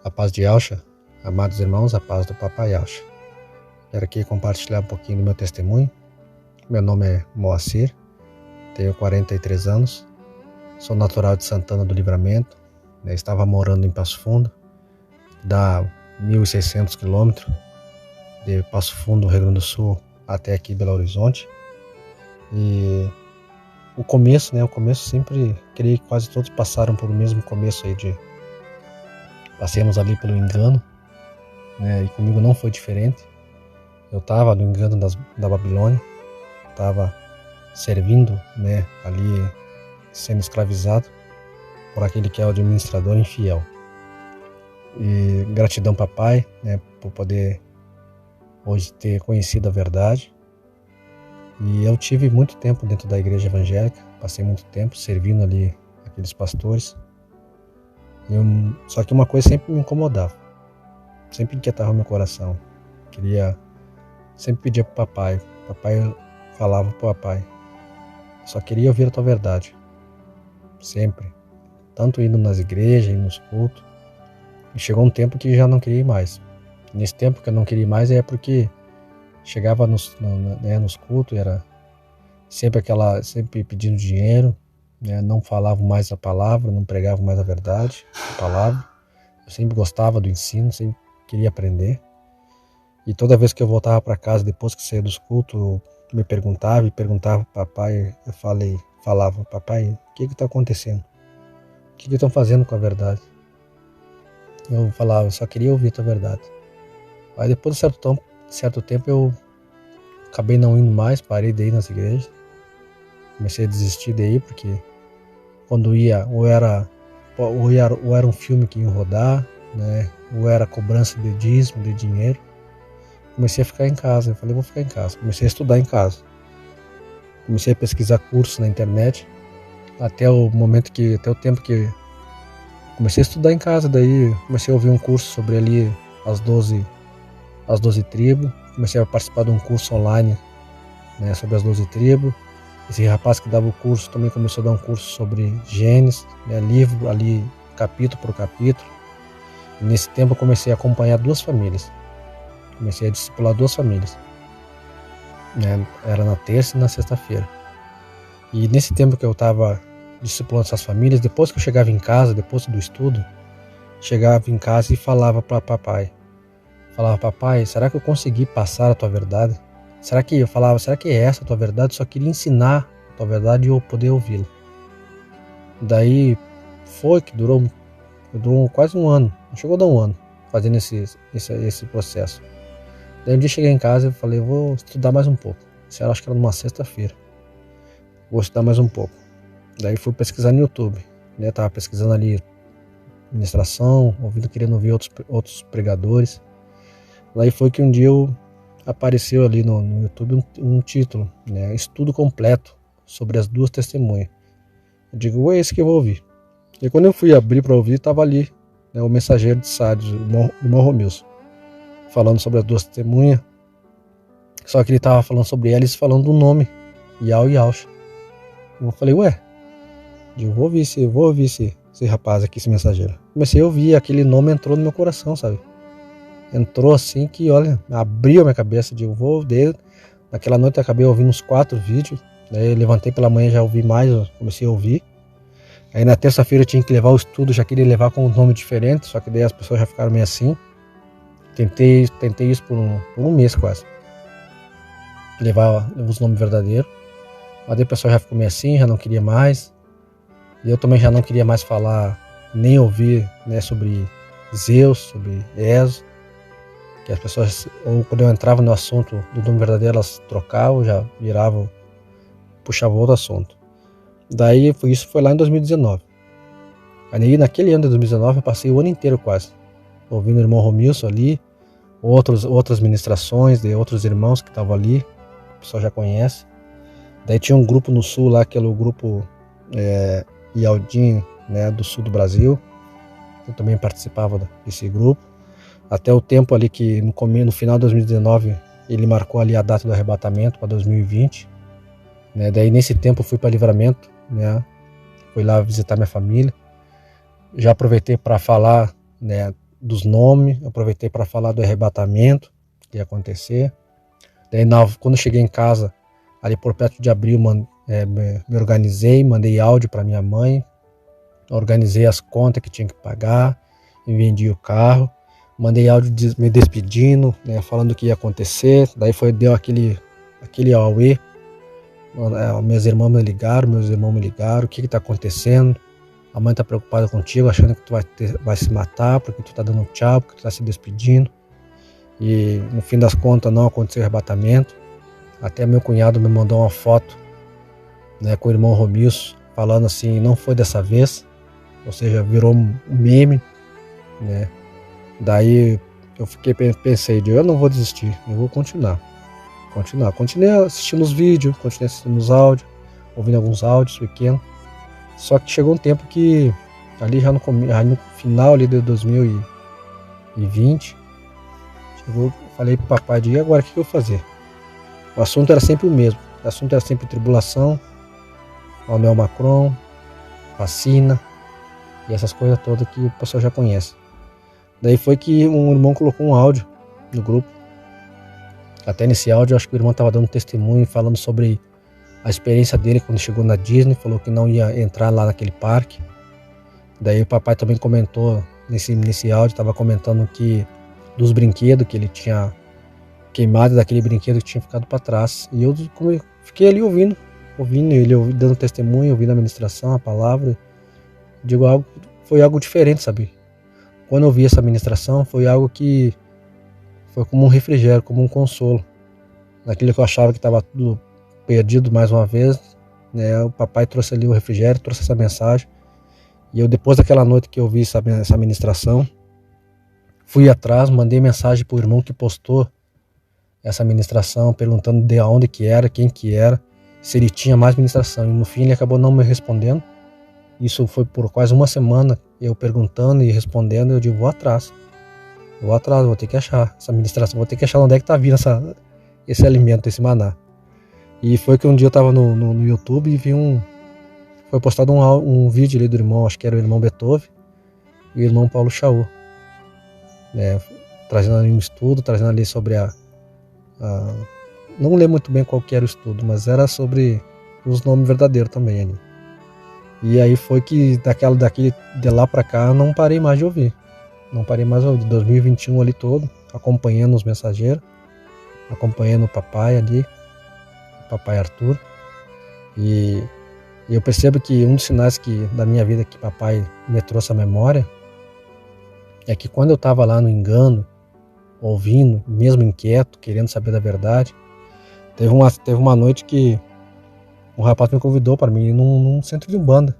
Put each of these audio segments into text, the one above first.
A paz de Yahshua, amados irmãos, a paz do Papai Yahshua. Quero aqui compartilhar um pouquinho do meu testemunho. Meu nome é Moacir, tenho 43 anos, sou natural de Santana do Livramento, estava morando em Passo Fundo, dá 1.600 quilômetros de Passo Fundo, Rio Grande do Sul, até aqui Belo Horizonte. E o começo sempre, creio que quase todos passaram por o mesmo começo aí passemos ali pelo engano, e comigo não foi diferente. Eu estava no engano da Babilônia, estava servindo, ali sendo escravizado por aquele que é o administrador infiel. E gratidão, papai, por poder hoje ter conhecido a verdade. E eu tive muito tempo dentro da igreja evangélica, passei muito tempo servindo ali aqueles pastores. Só que uma coisa sempre me incomodava, sempre inquietava meu coração. Sempre pedia para papai falava para o papai, só queria ouvir a tua verdade, sempre, tanto indo nas igrejas, indo nos cultos. E chegou um tempo que já não queria ir mais. Nesse tempo que eu não queria ir mais porque chegava nos cultos, era sempre pedindo dinheiro, não falava mais a palavra, não pregava mais a verdade, a palavra. Eu sempre gostava do ensino, sempre queria aprender. E toda vez que eu voltava para casa, depois que saía dos cultos, eu me perguntava para o papai, falava, papai, o que está acontecendo? O que estão fazendo com a verdade? Eu falava, eu só queria ouvir a tua verdade. Aí depois de certo tempo eu acabei não indo mais, parei de ir nas igrejas. Comecei a desistir de ir, porque quando ia, ou era um filme que ia rodar, ou era cobrança de dízimo, de dinheiro. Comecei a ficar em casa, eu falei, vou ficar em casa. Comecei a estudar em casa. Comecei a pesquisar cursos na internet, até o tempo que comecei a estudar em casa. Daí comecei a ouvir um curso sobre ali as 12 tribos. Comecei a participar de um curso online, sobre as 12 tribos. Esse rapaz que dava o curso também começou a dar um curso sobre Gênesis, livro ali, capítulo por capítulo. E nesse tempo eu comecei a acompanhar 2 famílias. Comecei a discipular 2 famílias. Era na terça e na sexta-feira. E nesse tempo que eu estava discipulando essas famílias, depois que eu chegava em casa, depois do estudo, chegava em casa e falava para papai. Falava, papai, será que eu consegui passar a tua verdade? Será que é essa a tua verdade? Eu só queria ensinar a tua verdade e eu poder ouvi-la. Daí foi que durou quase um ano, não chegou a dar um ano, fazendo esse processo. Daí um dia cheguei em casa e falei, vou estudar mais um pouco. Isso acho que era numa sexta-feira. Vou estudar mais um pouco. Daí fui pesquisar no YouTube. Tava pesquisando ali ministração, querendo ouvir outros pregadores. Daí foi que um dia apareceu ali no YouTube um título, estudo completo sobre as 2 testemunhas. Eu digo, é esse que eu vou ouvir. E quando eu fui abrir para ouvir, estava ali o mensageiro de Sardes, o irmão Romilson, falando sobre as 2 testemunhas. Só que ele estava falando sobre elas, falando do nome, Yahweh e Yahshua. Eu falei, eu vou ouvir esse rapaz aqui, esse mensageiro. Comecei a ouvir, aquele nome entrou no meu coração, sabe? Entrou assim que, olha, abriu a minha cabeça. Naquela noite eu acabei ouvindo uns 4 vídeos. Daí eu levantei pela manhã, já ouvi mais, comecei a ouvir. Aí na terça-feira eu tinha que levar o estudo, já queria levar com um nome diferente, só que daí as pessoas já ficaram meio assim. Tentei isso por um mês quase. Levar os nomes verdadeiros. Mas daí o pessoal já ficou meio assim, já não queria mais. E eu também já não queria mais falar, nem ouvir sobre Zeus, sobre Ezo. Que as pessoas, ou quando eu entrava no assunto do nome verdadeiro, elas trocavam, já viravam, puxavam outro assunto. Daí isso foi lá em 2019. Aí naquele ano de 2019 eu passei o ano inteiro quase, ouvindo o irmão Romilson ali, outras ministrações de outros irmãos que estavam ali, o pessoal já conhece. Daí tinha um grupo no sul lá, que era o grupo Ialdim, do sul do Brasil. Eu também participava desse grupo. Até o tempo ali que no final de 2019 ele marcou ali a data do arrebatamento para 2020. Daí nesse tempo eu fui para Livramento, fui lá visitar minha família. Já aproveitei para falar dos nomes, aproveitei para falar do arrebatamento que ia acontecer. Daí, quando eu cheguei em casa, ali por perto de abril, me organizei, mandei áudio para minha mãe, organizei as contas que tinha que pagar, vendi o carro, mandei áudio me despedindo, né, falando o que ia acontecer. Daí deu aquele auê. Meus irmãos me ligaram, o que está acontecendo? A mãe está preocupada contigo, achando que tu vai se matar, porque tu tá dando tchau, porque tu tá se despedindo. E no fim das contas não aconteceu o arrebatamento. Até meu cunhado me mandou uma foto, né, com o irmão Romilson, falando assim, não foi dessa vez. Ou seja, virou um meme, né? Daí eu pensei, eu não vou desistir, eu vou continuar. Continuei assistindo os vídeos, continuei assistindo os áudios, ouvindo alguns áudios pequenos. Só que chegou um tempo que, ali já no final ali de 2020, falei pro papai, e agora o que eu vou fazer? O assunto era sempre o mesmo, o assunto era sempre tribulação, Emmanuel Macron, vacina e essas coisas todas que o pessoal já conhece. Daí foi que um irmão colocou um áudio no grupo. Até nesse áudio, acho que o irmão estava dando testemunho, falando sobre a experiência dele quando chegou na Disney, falou que não ia entrar lá naquele parque. Daí o papai também comentou, nesse áudio, estava comentando que dos brinquedos que ele tinha queimado, daquele brinquedo que tinha ficado para trás. E eu fiquei ali ouvindo ele dando testemunho, ouvindo a ministração, a palavra. Digo, foi algo diferente, sabe? Quando eu vi essa ministração, foi algo que foi como um refrigério, como um consolo. Naquilo que eu achava que estava tudo perdido mais uma vez, né? O papai trouxe ali o refrigério, trouxe essa mensagem. E eu, depois daquela noite que eu vi essa ministração, fui atrás, mandei mensagem para o irmão que postou essa ministração, perguntando de onde que era, quem que era, se ele tinha mais ministração. E no fim ele acabou não me respondendo. Isso foi por quase uma semana, eu perguntando e respondendo. Eu digo, vou atrás, vou ter que achar essa ministração, vou ter que achar onde é que está vindo esse alimento, esse maná. E foi que um dia eu estava no YouTube e vi foi postado um vídeo ali do irmão, acho que era o irmão Beethoven e o irmão Paulo Chaú, né, trazendo ali um estudo, trazendo ali sobre não lembro muito bem qual que era o estudo, mas era sobre os nomes verdadeiros também ali. E aí foi que de lá pra cá eu não parei mais de ouvir. De 2021 ali todo, acompanhando os mensageiros, acompanhando o papai ali, o papai Arthur. E eu percebo que um dos sinais da minha vida que papai me trouxe à memória é que quando eu estava lá no engano, ouvindo, mesmo inquieto, querendo saber da verdade, teve uma noite que um rapaz me convidou para mim ir num centro de umbanda.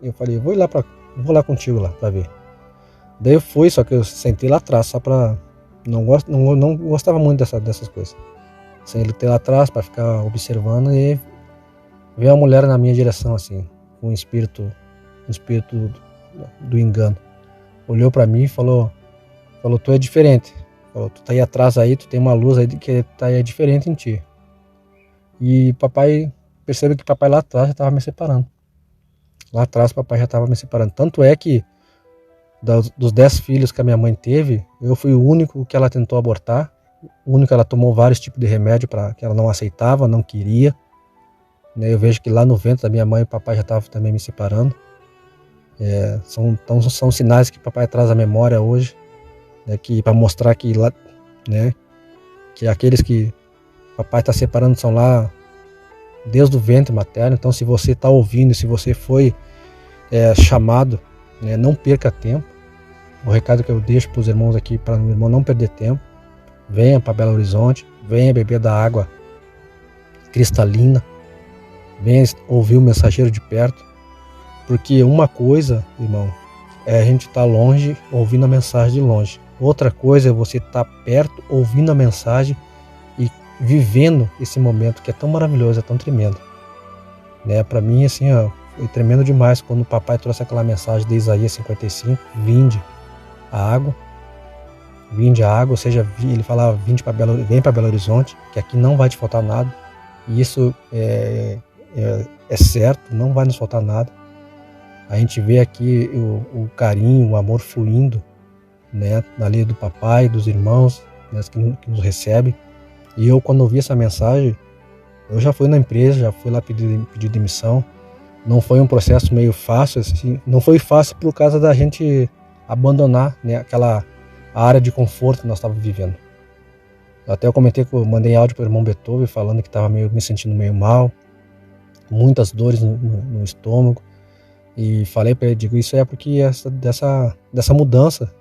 E eu falei, vou lá contigo lá para ver. Daí eu fui, só que eu sentei lá atrás, só para não gostava muito dessas coisas. Sentei lá atrás para ficar observando e veio uma mulher na minha direção assim, com um espírito do engano. Olhou para mim e falou, tu é diferente. Falou, tu tá aí atrás aí, tu tem uma luz aí que tá aí diferente em ti. E percebe que papai lá atrás já estava me separando. Lá atrás papai já estava me separando. Tanto é que dos 10 filhos que a minha mãe teve, eu fui o único que ela tentou abortar. O único que ela tomou vários tipos de remédio que ela não aceitava, não queria. Eu vejo que lá no ventre da minha mãe o papai já estava também me separando. São sinais que papai traz à memória hoje, né, para mostrar que lá, né, que aqueles que papai está separando são lá desde o ventre materno. Então, se você está ouvindo, se você foi chamado, né, não perca tempo. O recado que eu deixo para os irmãos aqui, para o irmão não perder tempo, venha para Belo Horizonte, venha beber da água cristalina, venha ouvir o mensageiro de perto, porque uma coisa, irmão, é a gente estar longe ouvindo a mensagem de longe. Outra coisa é você estar perto ouvindo a mensagem e vivendo esse momento que é tão maravilhoso, é tão tremendo, né? Para mim, assim, foi tremendo demais quando o papai trouxe aquela mensagem de Isaías 55, vinde a água, ou seja, ele falava, vem para Belo Horizonte, que aqui não vai te faltar nada. E isso é certo, não vai nos faltar nada. A gente vê aqui o carinho, o amor fluindo, né, ali do papai, dos irmãos, né, que nos recebem. E eu, quando ouvi essa mensagem, eu já fui na empresa, já fui lá pedir demissão. Não foi um processo meio fácil, assim, não foi fácil por causa da gente abandonar, né, aquela área de conforto que nós estávamos vivendo. Até eu comentei que eu mandei áudio para o irmão Beethoven falando que estava me sentindo meio mal, muitas dores no estômago. E falei para ele, digo, isso é porque dessa mudança,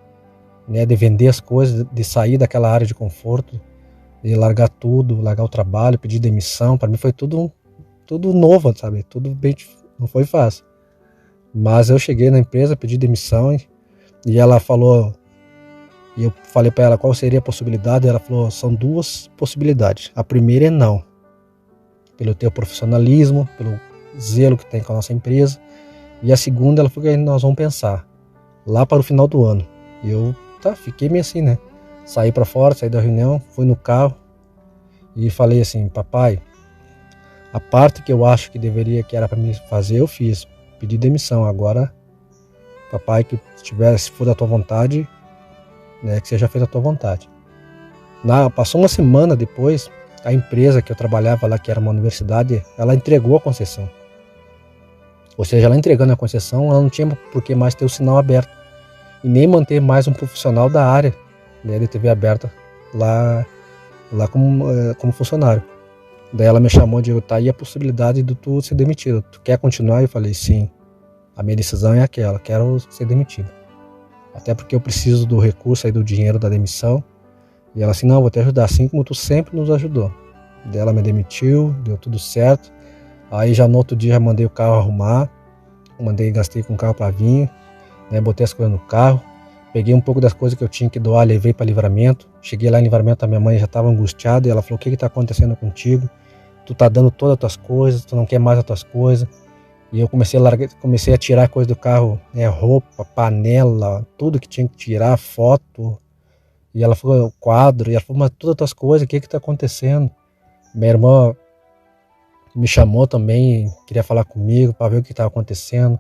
né, de vender as coisas, de sair daquela área de conforto, de largar tudo, largar o trabalho, pedir demissão. Para mim foi tudo novo, sabe? Tudo bem, não foi fácil. Mas eu cheguei na empresa, pedi demissão e ela falou, e eu falei para ela qual seria a possibilidade. Ela falou, são duas possibilidades. A primeira é não, pelo teu profissionalismo, pelo zelo que tem com a nossa empresa. E a segunda, ela falou que nós vamos pensar lá para o final do ano. E eu fiquei meio assim, né? Saí para fora, saí da reunião, fui no carro e falei assim, papai, a parte que eu acho que era para mim fazer, eu fiz. Pedi demissão. Agora, papai, se for da tua vontade, né, que seja feita a tua vontade. Passou uma semana depois, a empresa que eu trabalhava lá, que era uma universidade, ela entregou a concessão. Ou seja, ela entregando a concessão, ela não tinha por que mais ter o sinal aberto. E nem manter mais um profissional da área, né, de TV aberta lá como funcionário. Daí ela me chamou de, tá aí a possibilidade de tu ser demitido. Tu quer continuar? Eu falei, sim. A minha decisão é aquela, quero ser demitido. Até porque eu preciso do recurso aí, do dinheiro da demissão. E ela assim, não, vou te ajudar, assim como tu sempre nos ajudou. Daí ela me demitiu, deu tudo certo. Aí já no outro dia já mandei o carro arrumar. Gastei com o carro para vir, né, botei as coisas no carro. Peguei um pouco das coisas que eu tinha que doar, levei para Livramento. Cheguei lá em Livramento, a minha mãe já estava angustiada e ela falou, o que está acontecendo contigo? Tu tá dando todas as tuas coisas, tu não quer mais as tuas coisas. E eu comecei a tirar coisas do carro, né, roupa, panela, tudo que tinha que tirar, foto. E ela falou, o quadro, e ela falou, mas todas as tuas coisas, o que está acontecendo? Minha irmã me chamou também, queria falar comigo para ver o que estava acontecendo.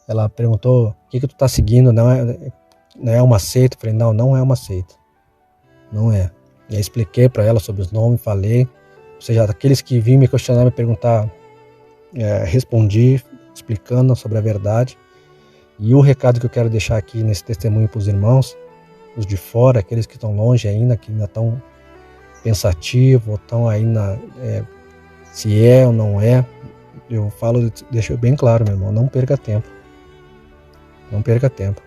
Ela perguntou, o que tu tá seguindo? Não é uma seita? Eu falei, não é uma seita. Não é. E aí expliquei para ela sobre os nomes, falei. Ou seja, aqueles que vinham me questionar, me perguntar, respondi, explicando sobre a verdade. E o recado que eu quero deixar aqui nesse testemunho para os irmãos, os de fora, aqueles que estão longe ainda, que ainda estão pensativos, ou estão ainda, se é ou não é, eu falo, deixo bem claro, meu irmão, não perca tempo. Não perca tempo.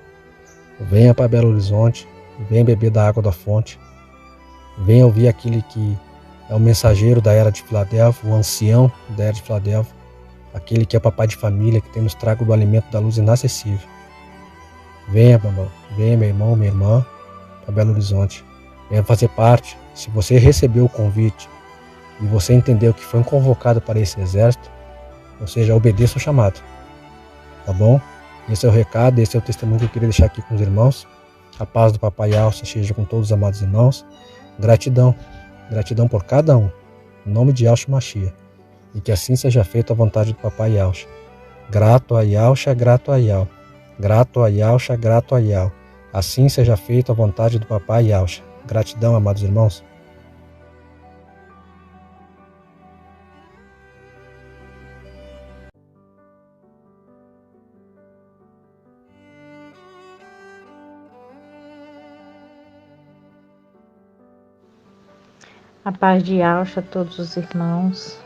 Venha para Belo Horizonte, venha beber da água da fonte, venha ouvir aquele que é o mensageiro da era de Filadélfia, o ancião da era de Filadélfia, aquele que é papai de família, que tem nos trago do alimento da luz inacessível. Venha, meu irmão, venha, meu irmão, minha irmã, para Belo Horizonte. Venha fazer parte. Se você recebeu o convite e você entendeu que foi convocado para esse exército, ou seja, obedeça o chamado. Tá bom? Esse é o recado, esse é o testemunho que eu queria deixar aqui com os irmãos. A paz do Papai Alça seja com todos os amados irmãos. Gratidão por cada um. Em nome de Yahshua Mashiach. E que assim seja feita a vontade do Papai Yahshua. Grato a Yahshua, grato a Yah. Grato a Yahshua, grato a Yah. Assim seja feita a vontade do Papai Yahshua. Gratidão, amados irmãos. A paz de Yahshua a todos os irmãos,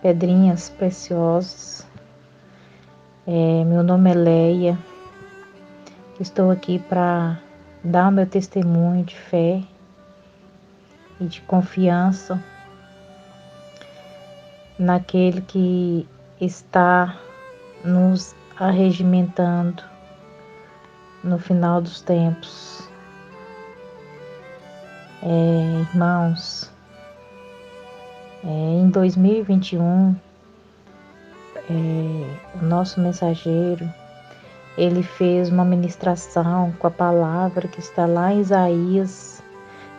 pedrinhas preciosas. Meu nome é Leia, estou aqui para dar o meu testemunho de fé e de confiança naquele que está nos arregimentando no final dos tempos. Irmãos, em 2021, o nosso mensageiro, ele fez uma ministração com a palavra que está lá em Isaías,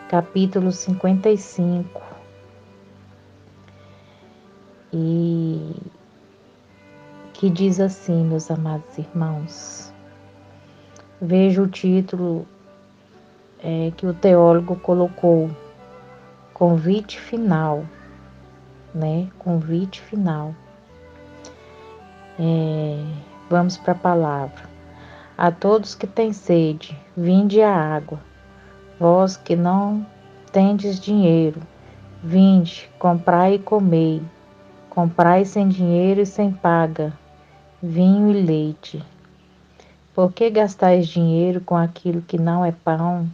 capítulo 55. E que diz assim, meus amados irmãos: vejo o título que o teólogo colocou, convite final, né? Convite final. Vamos para a palavra. A todos que têm sede, vinde a água. Vós que não tendes dinheiro, vinde, comprai e comei. Comprai sem dinheiro e sem paga, vinho e leite. Por que gastais dinheiro com aquilo que não é pão,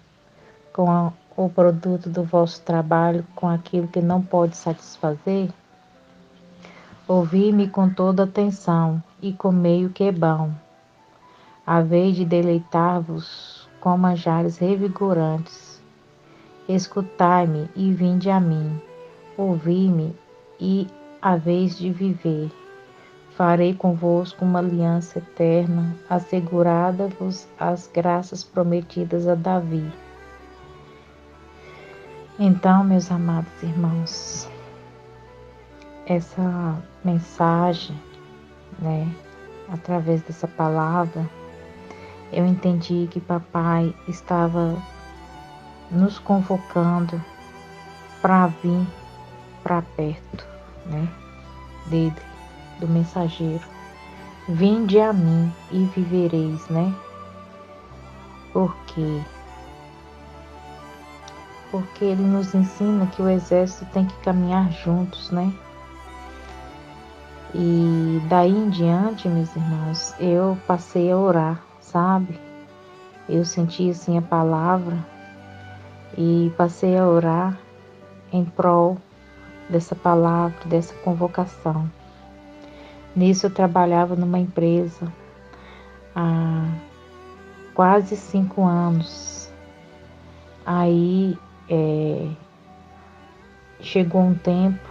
com o produto do vosso trabalho, com aquilo que não pode satisfazer? Ouvi-me com toda atenção e comei o que é bom. Havei de deleitar-vos com manjares revigorantes. Escutai-me e vinde a mim. Ouvi-me e haveis de viver. Farei convosco uma aliança eterna, assegurada-vos as graças prometidas a Davi. Então, meus amados irmãos, essa mensagem, né, através dessa palavra, eu entendi que papai estava nos convocando para vir para perto, né, dele, do mensageiro. Vinde a mim e vivereis, né? Por quê? Porque ele nos ensina que o exército tem que caminhar juntos, né? E daí em diante, meus irmãos, eu passei a orar, sabe? Eu senti assim a palavra e passei a orar em prol dessa palavra, dessa convocação. Nisso eu trabalhava numa empresa há quase 5 anos. Aí chegou um tempo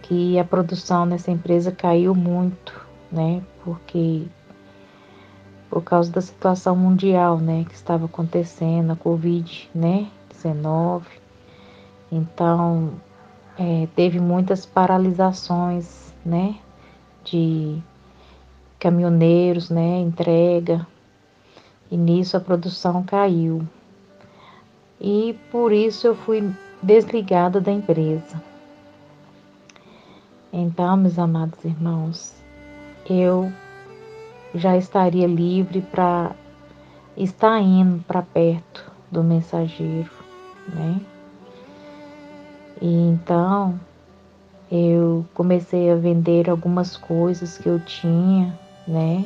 que a produção nessa empresa caiu muito, né? Porque por causa da situação mundial, né, que estava acontecendo, a Covid, né, 19. Então, teve muitas paralisações, né, de caminhoneiros, né, entrega, e nisso a produção caiu. E por isso eu fui desligada da empresa. Então, meus amados irmãos, eu já estaria livre para estar indo para perto do mensageiro, né? E então eu comecei a vender algumas coisas que eu tinha, né?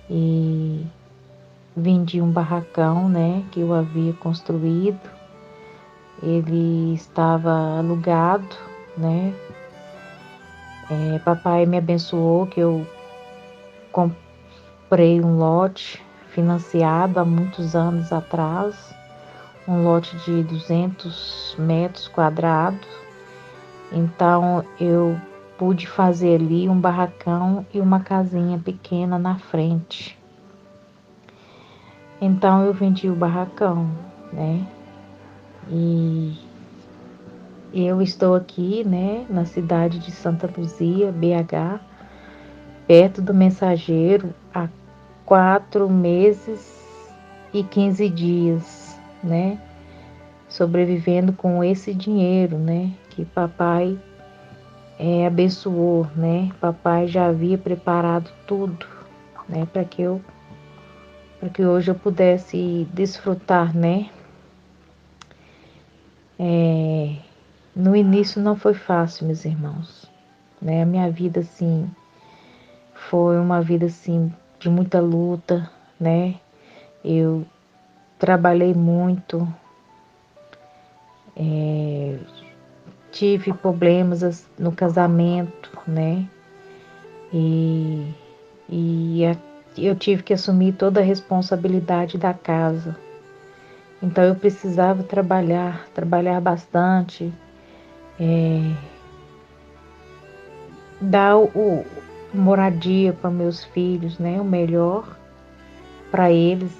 E vendi um barracão, né, que eu havia construído. Ele estava alugado, né? Papai me abençoou que eu comprei um lote financiado há muitos anos atrás, um lote de 200 metros quadrados. Então eu pude fazer ali um barracão e uma casinha pequena na frente. Então eu vendi o barracão, né? E eu estou aqui, né, na cidade de Santa Luzia, BH, perto do mensageiro, há 4 meses e 15 dias, né? Sobrevivendo com esse dinheiro, né? Que papai abençoou, né? Papai já havia preparado tudo, né? Para que hoje eu pudesse desfrutar, né? No início não foi fácil, meus irmãos, né? A minha vida, assim, foi uma vida, assim, de muita luta, né? Eu trabalhei muito, tive problemas no casamento, né? E eu tive que assumir toda a responsabilidade da casa. Então eu precisava trabalhar bastante, dar moradia para meus filhos, né? O melhor para eles.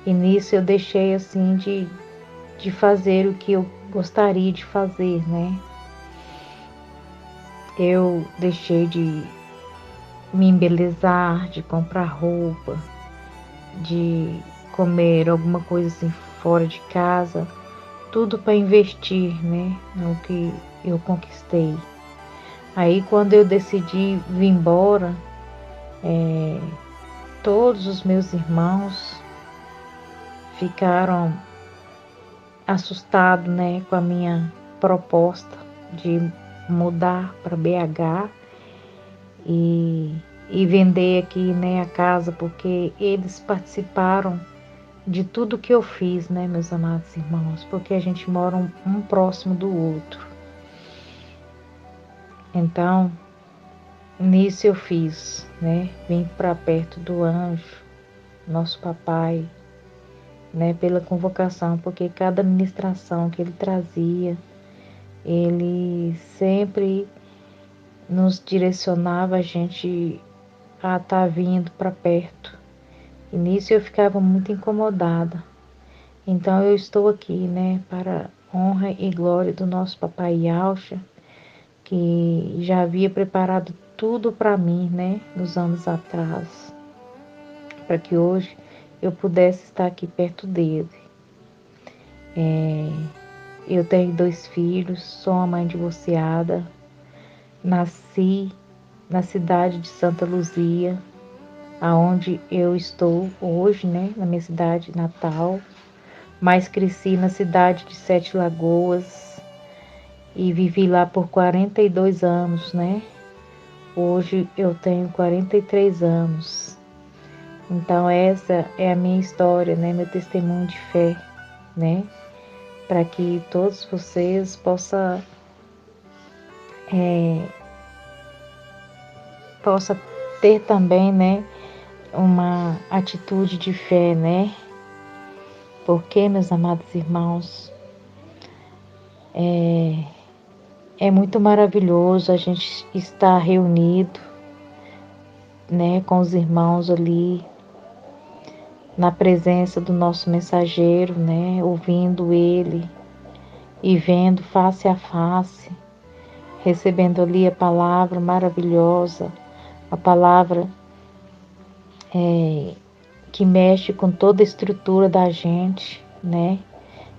E nisso eu deixei assim de fazer o que eu gostaria de fazer, né? Eu deixei de me embelezar, de comprar roupa, de comer alguma coisa assim fora de casa, tudo para investir, né, no que eu conquistei. Aí quando eu decidi vir embora, todos os meus irmãos ficaram assustados, né, com a minha proposta de mudar para BH e vender aqui, né, a casa, porque eles participaram de tudo que eu fiz, né, meus amados irmãos, porque a gente mora um próximo do outro. Então, nisso eu fiz, né, vim para perto do anjo, nosso papai, né, pela convocação, porque cada ministração que ele trazia, ele sempre nos direcionava a gente a estar vindo para perto. E nisso eu ficava muito incomodada. Então eu estou aqui, né, para honra e glória do nosso papai Yaucha, que já havia preparado tudo para mim, né, nos anos atrás, para que hoje eu pudesse estar aqui perto dele. Eu tenho 2 filhos, sou uma mãe divorciada, nasci na cidade de Santa Luzia, aonde eu estou hoje, né, na minha cidade natal, mas cresci na cidade de Sete Lagoas e vivi lá por 42 anos, né? Hoje eu tenho 43 anos. Então essa é a minha história, né, meu testemunho de fé, né? Para que todos vocês possam ter também, né, uma atitude de fé, né? Porque, meus amados irmãos, é muito maravilhoso a gente estar reunido, né, com os irmãos ali, na presença do nosso mensageiro, né, ouvindo ele e vendo face a face, recebendo ali a palavra maravilhosa, a palavra que mexe com toda a estrutura da gente, né?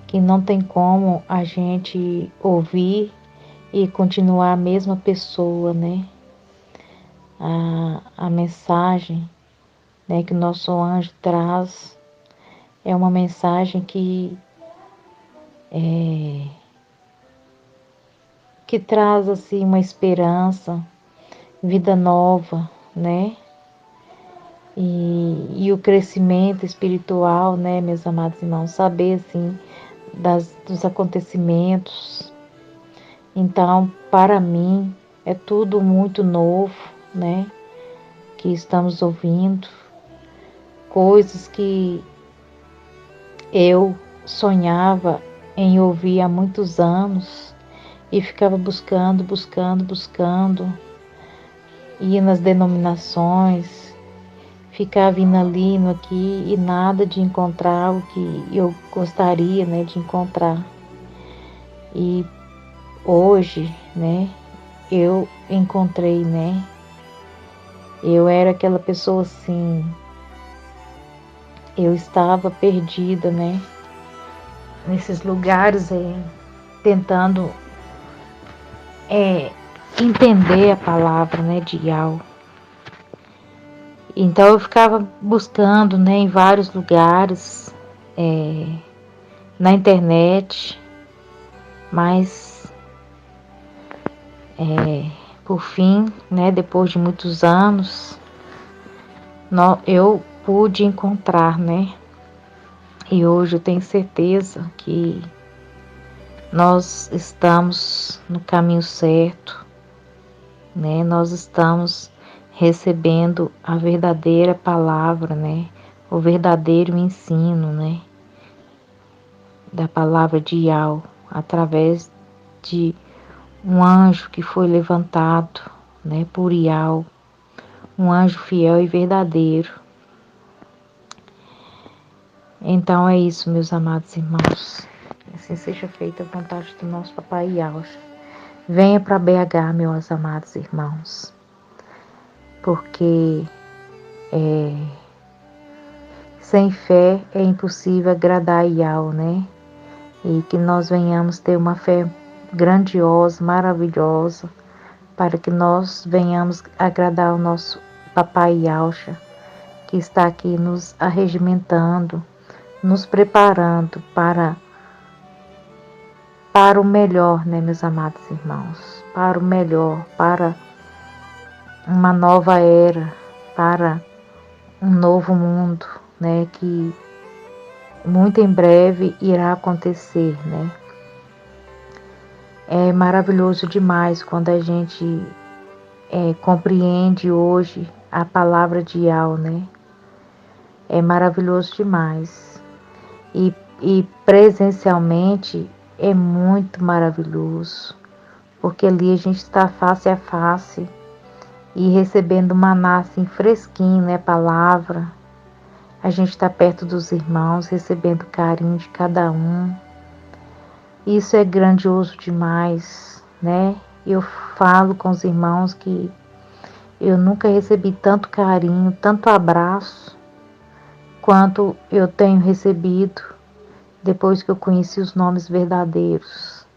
Que não tem como a gente ouvir e continuar a mesma pessoa, né? A mensagem, né, que o nosso anjo traz é uma mensagem que traz assim uma esperança, vida nova, né? E o crescimento espiritual, né, meus amados irmãos, saber assim dos acontecimentos. Então, para mim, é tudo muito novo, né, que estamos ouvindo, coisas que eu sonhava em ouvir há muitos anos e ficava buscando, ia nas denominações, ficava indo ali, no aqui e nada de encontrar o que eu gostaria, né, de encontrar. E hoje, né, eu encontrei, né, eu era aquela pessoa assim, eu estava perdida, né, nesses lugares, tentando entender a palavra, né, de Yahweh. Então eu ficava buscando, né, em vários lugares, na internet, mas por fim, né, depois de muitos anos, eu pude encontrar, né, e hoje eu tenho certeza que nós estamos no caminho certo, né, nós estamos recebendo a verdadeira palavra, né, o verdadeiro ensino, né, da palavra de Yahweh, através de um anjo que foi levantado, né, por Yahweh, um anjo fiel e verdadeiro. Então é isso, meus amados irmãos. Assim seja feita a vontade do nosso papai Yahweh. Venha para BH, meus amados irmãos, porque Sem fé é impossível agradar a Yahweh, né? E que nós venhamos ter uma fé grandiosa, maravilhosa, para que nós venhamos agradar o nosso Papai Yahshua, que está aqui nos arregimentando, nos preparando para o melhor, né, meus amados irmãos? Para o melhor, para uma nova era, para um novo mundo, né, que muito em breve irá acontecer, né? É maravilhoso demais quando a gente compreende hoje a palavra de Yahweh, né? É maravilhoso demais. E presencialmente é muito maravilhoso, porque ali a gente está face a face e recebendo maná assim fresquinho, né? Palavra. A gente está perto dos irmãos, recebendo carinho de cada um. Isso é grandioso demais, né? Eu falo com os irmãos que eu nunca recebi tanto carinho, tanto abraço, quanto eu tenho recebido depois que eu conheci os nomes verdadeiros,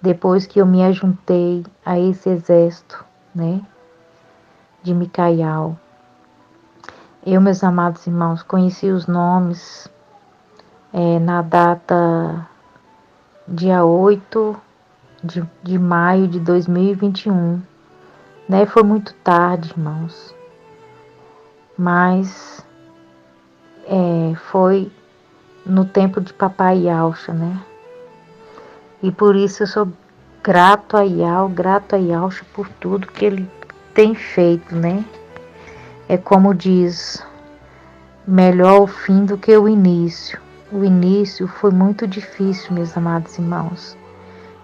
depois que eu me ajuntei a esse exército, né? De Micael. Eu, meus amados irmãos, conheci os nomes na data dia 8 de maio de 2021. Né? Foi muito tarde, irmãos, mas foi no tempo de Papai Yahshua, né? E por isso eu sou grato a Yahshua por tudo que ele tem feito, né? É como diz, melhor o fim do que o início. O início foi muito difícil, meus amados irmãos,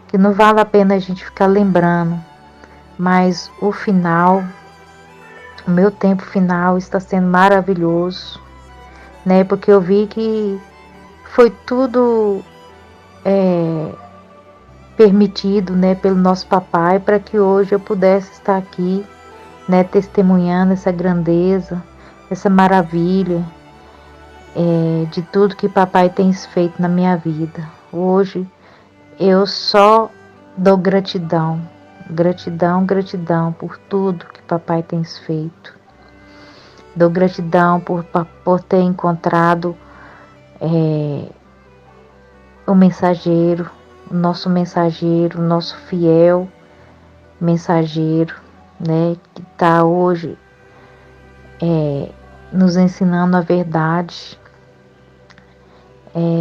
que não vale a pena a gente ficar lembrando, mas o final, o meu tempo final está sendo maravilhoso, né? Porque eu vi que foi tudo permitido, né, pelo nosso papai, para que hoje eu pudesse estar aqui, né, testemunhando essa grandeza, essa maravilha de tudo que papai tem feito na minha vida. Hoje eu só dou gratidão, gratidão por tudo que papai tem feito. Dou gratidão por ter encontrado o mensageiro, o nosso fiel mensageiro, né, que está hoje nos ensinando a verdade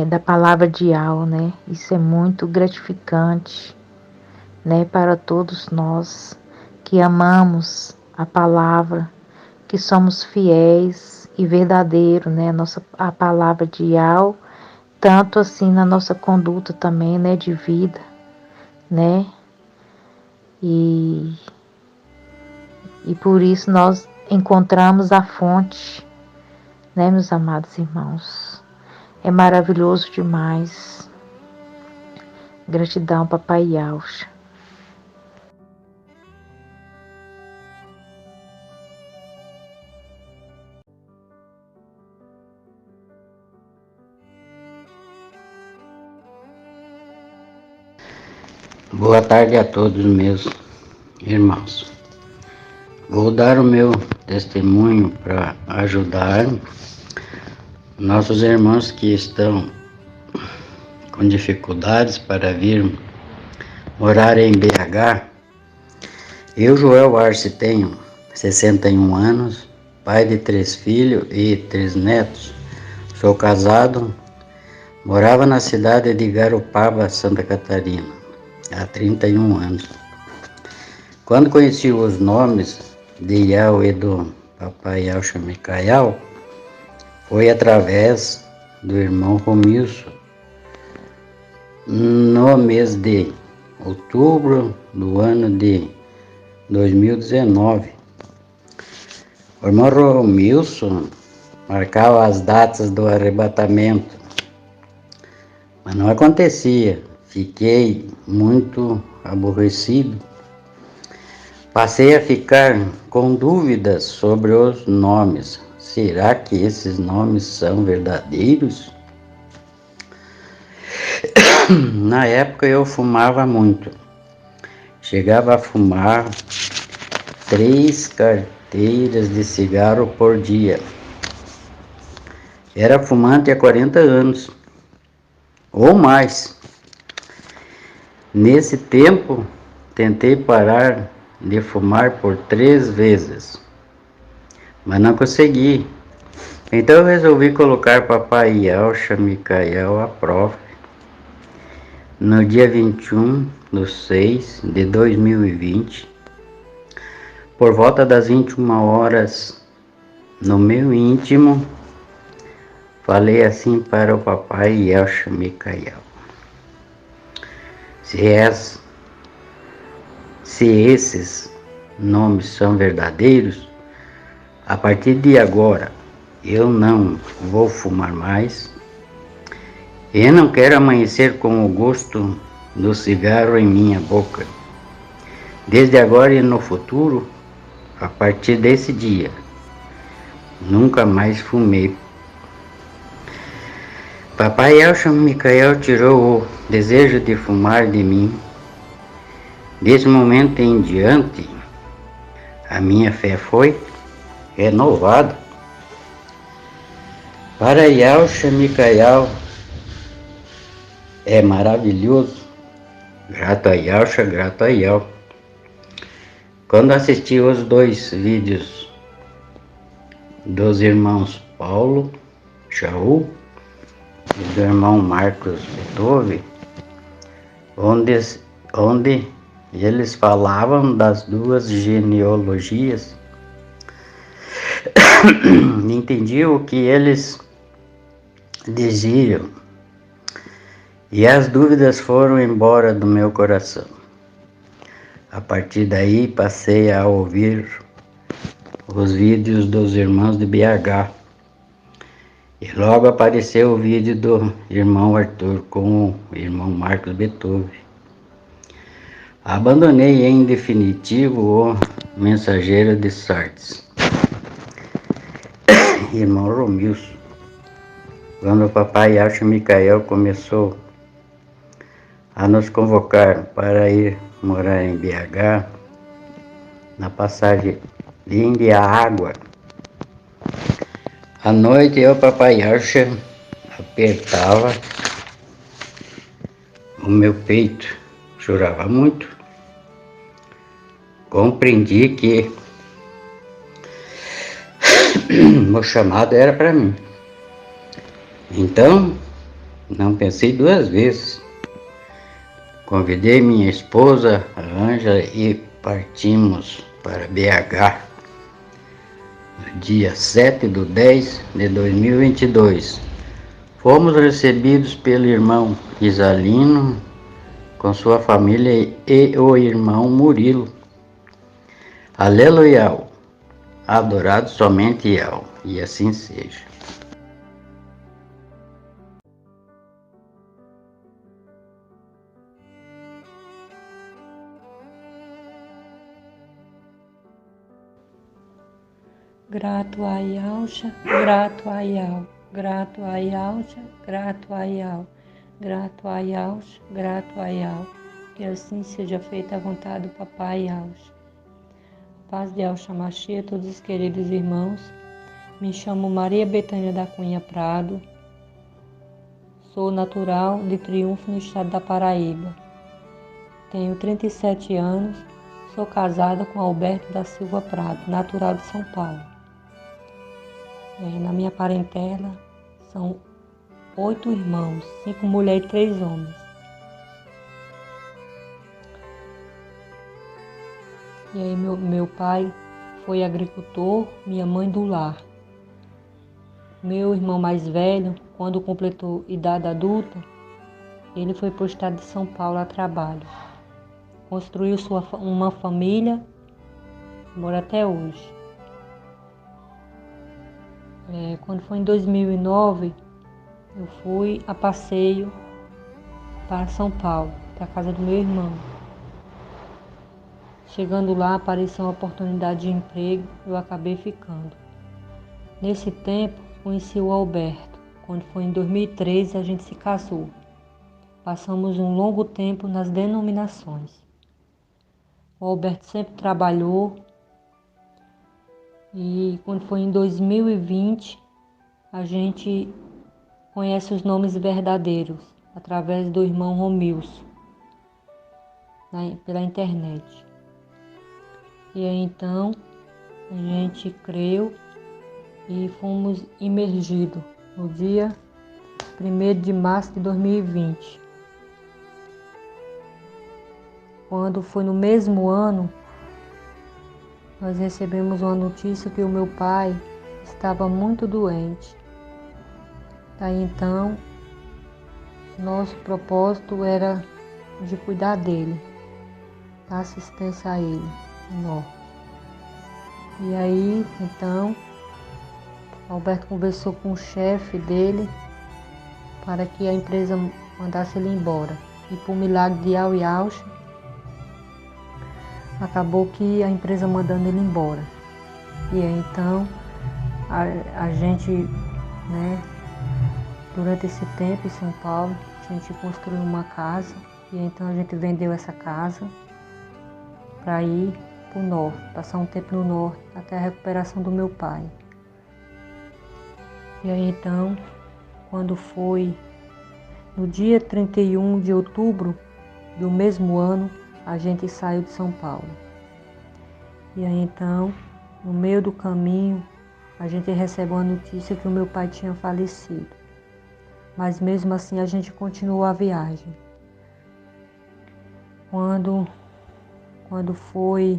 da palavra de Yahweh, né? Isso é muito gratificante, né, para todos nós que amamos a palavra, que somos fiéis e verdadeiros, né? A palavra de Yahweh, tanto assim na nossa conduta também, né, de vida, né? E por isso nós encontramos a fonte, né, meus amados irmãos? É maravilhoso demais. Gratidão, Papai Yahshua. Boa tarde a todos meus irmãos. Vou dar o meu testemunho para ajudar nossos irmãos que estão com dificuldades para vir morar em BH. Eu, Joel Arce, tenho 61 anos, pai de 3 filhos e 3 netos. Sou casado, morava na cidade de Garopaba, Santa Catarina, há 31 anos. Quando conheci os nomes de Yahweh e do Papai Yahshua Micael, foi através do irmão Romilson, no mês de outubro do ano de 2019. O irmão Romilson marcava as datas do arrebatamento, mas não acontecia. Fiquei muito aborrecido. Passei a ficar com dúvidas sobre os nomes. Será que esses nomes são verdadeiros? Na época eu fumava muito. Chegava a fumar 3 carteiras de cigarro por dia. Era fumante há 40 anos, ou mais. Nesse tempo, tentei parar de fumar por 3 vezes, mas não consegui. Então eu resolvi colocar papai Yelcha Micael à prova. No dia 21/6/2020, por volta das 21 horas, no meu íntimo, falei assim para o papai Yelcha Micael: se esses nomes são verdadeiros, a partir de agora eu não vou fumar mais. Eu não quero amanhecer com o gosto do cigarro em minha boca. Desde agora e no futuro, a partir desse dia, nunca mais fumei. Papai Yelcha Micael tirou o desejo de fumar de mim. Desse momento em diante, a minha fé foi renovada. Para Yelcha Micael, é maravilhoso. Grato a Yelcha, grato a Yel. Quando assisti os 2 vídeos dos irmãos Paulo Chaú e do irmão Marcos Beethoven, onde eles falavam das 2 genealogias, entendi o que eles diziam. E as dúvidas foram embora do meu coração. A partir daí passei a ouvir os vídeos dos irmãos de BH. E logo apareceu o vídeo do irmão Arthur com o irmão Marcos Beethoven. Abandonei em definitivo o mensageiro de Sardes, irmão Romilson. Quando o papai Yelcha Micael começou a nos convocar para ir morar em BH, na passagem de água, à noite eu, papai Yelcha, apertava o meu peito, chorava muito. Compreendi que o chamado era para mim. Então, não pensei 2 vezes. Convidei minha esposa, a Ângela, e partimos para BH no dia 7/10/2022. Fomos recebidos pelo irmão Isalino com sua família e o irmão Murilo. Aleluia, adorado somente Eu, e assim seja. Grato a Yelcha, grato a Yel, grato a Yelcha, grato a Yel, grato a Yelcha, grato a Yel. Que assim seja feita a vontade do papai Yelcha. Paz de Yelcha Machia, todos os queridos irmãos. Me chamo Maria Betânia da Cunha Prado. Sou natural de Triunfo, no estado da Paraíba. Tenho 37 anos. Sou casada com Alberto da Silva Prado, natural de São Paulo. Na minha parentela são 8 irmãos, 5 mulheres e 3 homens. E aí meu pai foi agricultor, minha mãe do lar. Meu irmão mais velho, quando completou idade adulta, ele foi para o estado de São Paulo a trabalho. Construiu uma família, mora até hoje. Quando foi em 2009, eu fui a passeio para São Paulo, para a casa do meu irmão. Chegando lá, apareceu uma oportunidade de emprego, eu acabei ficando. Nesse tempo, conheci o Alberto. Quando foi em 2013, a gente se casou. Passamos um longo tempo nas denominações. O Alberto sempre trabalhou e quando foi em 2020, a gente conhece os nomes verdadeiros através do irmão Romilson, pela internet. E aí então a gente creu e fomos imergidos no dia 1º de março de 2020. Quando foi no mesmo ano, nós recebemos uma notícia que o meu pai estava muito doente. Daí então, nosso propósito era de cuidar dele, dar assistência a ele, no. E aí, então, Alberto conversou com o chefe dele para que a empresa mandasse ele embora. E por milagre de Yausha, acabou que a empresa mandando ele embora. E aí, então, a gente, durante esse tempo em São Paulo, a gente construiu uma casa. E aí, então a gente vendeu essa casa para ir para o norte, passar um tempo no norte, até a recuperação do meu pai. E aí então, quando foi no dia 31 de outubro do mesmo ano, a gente saiu de São Paulo. E aí então, no meio do caminho, a gente recebeu a notícia que o meu pai tinha falecido. Mas mesmo assim a gente continuou a viagem. Quando foi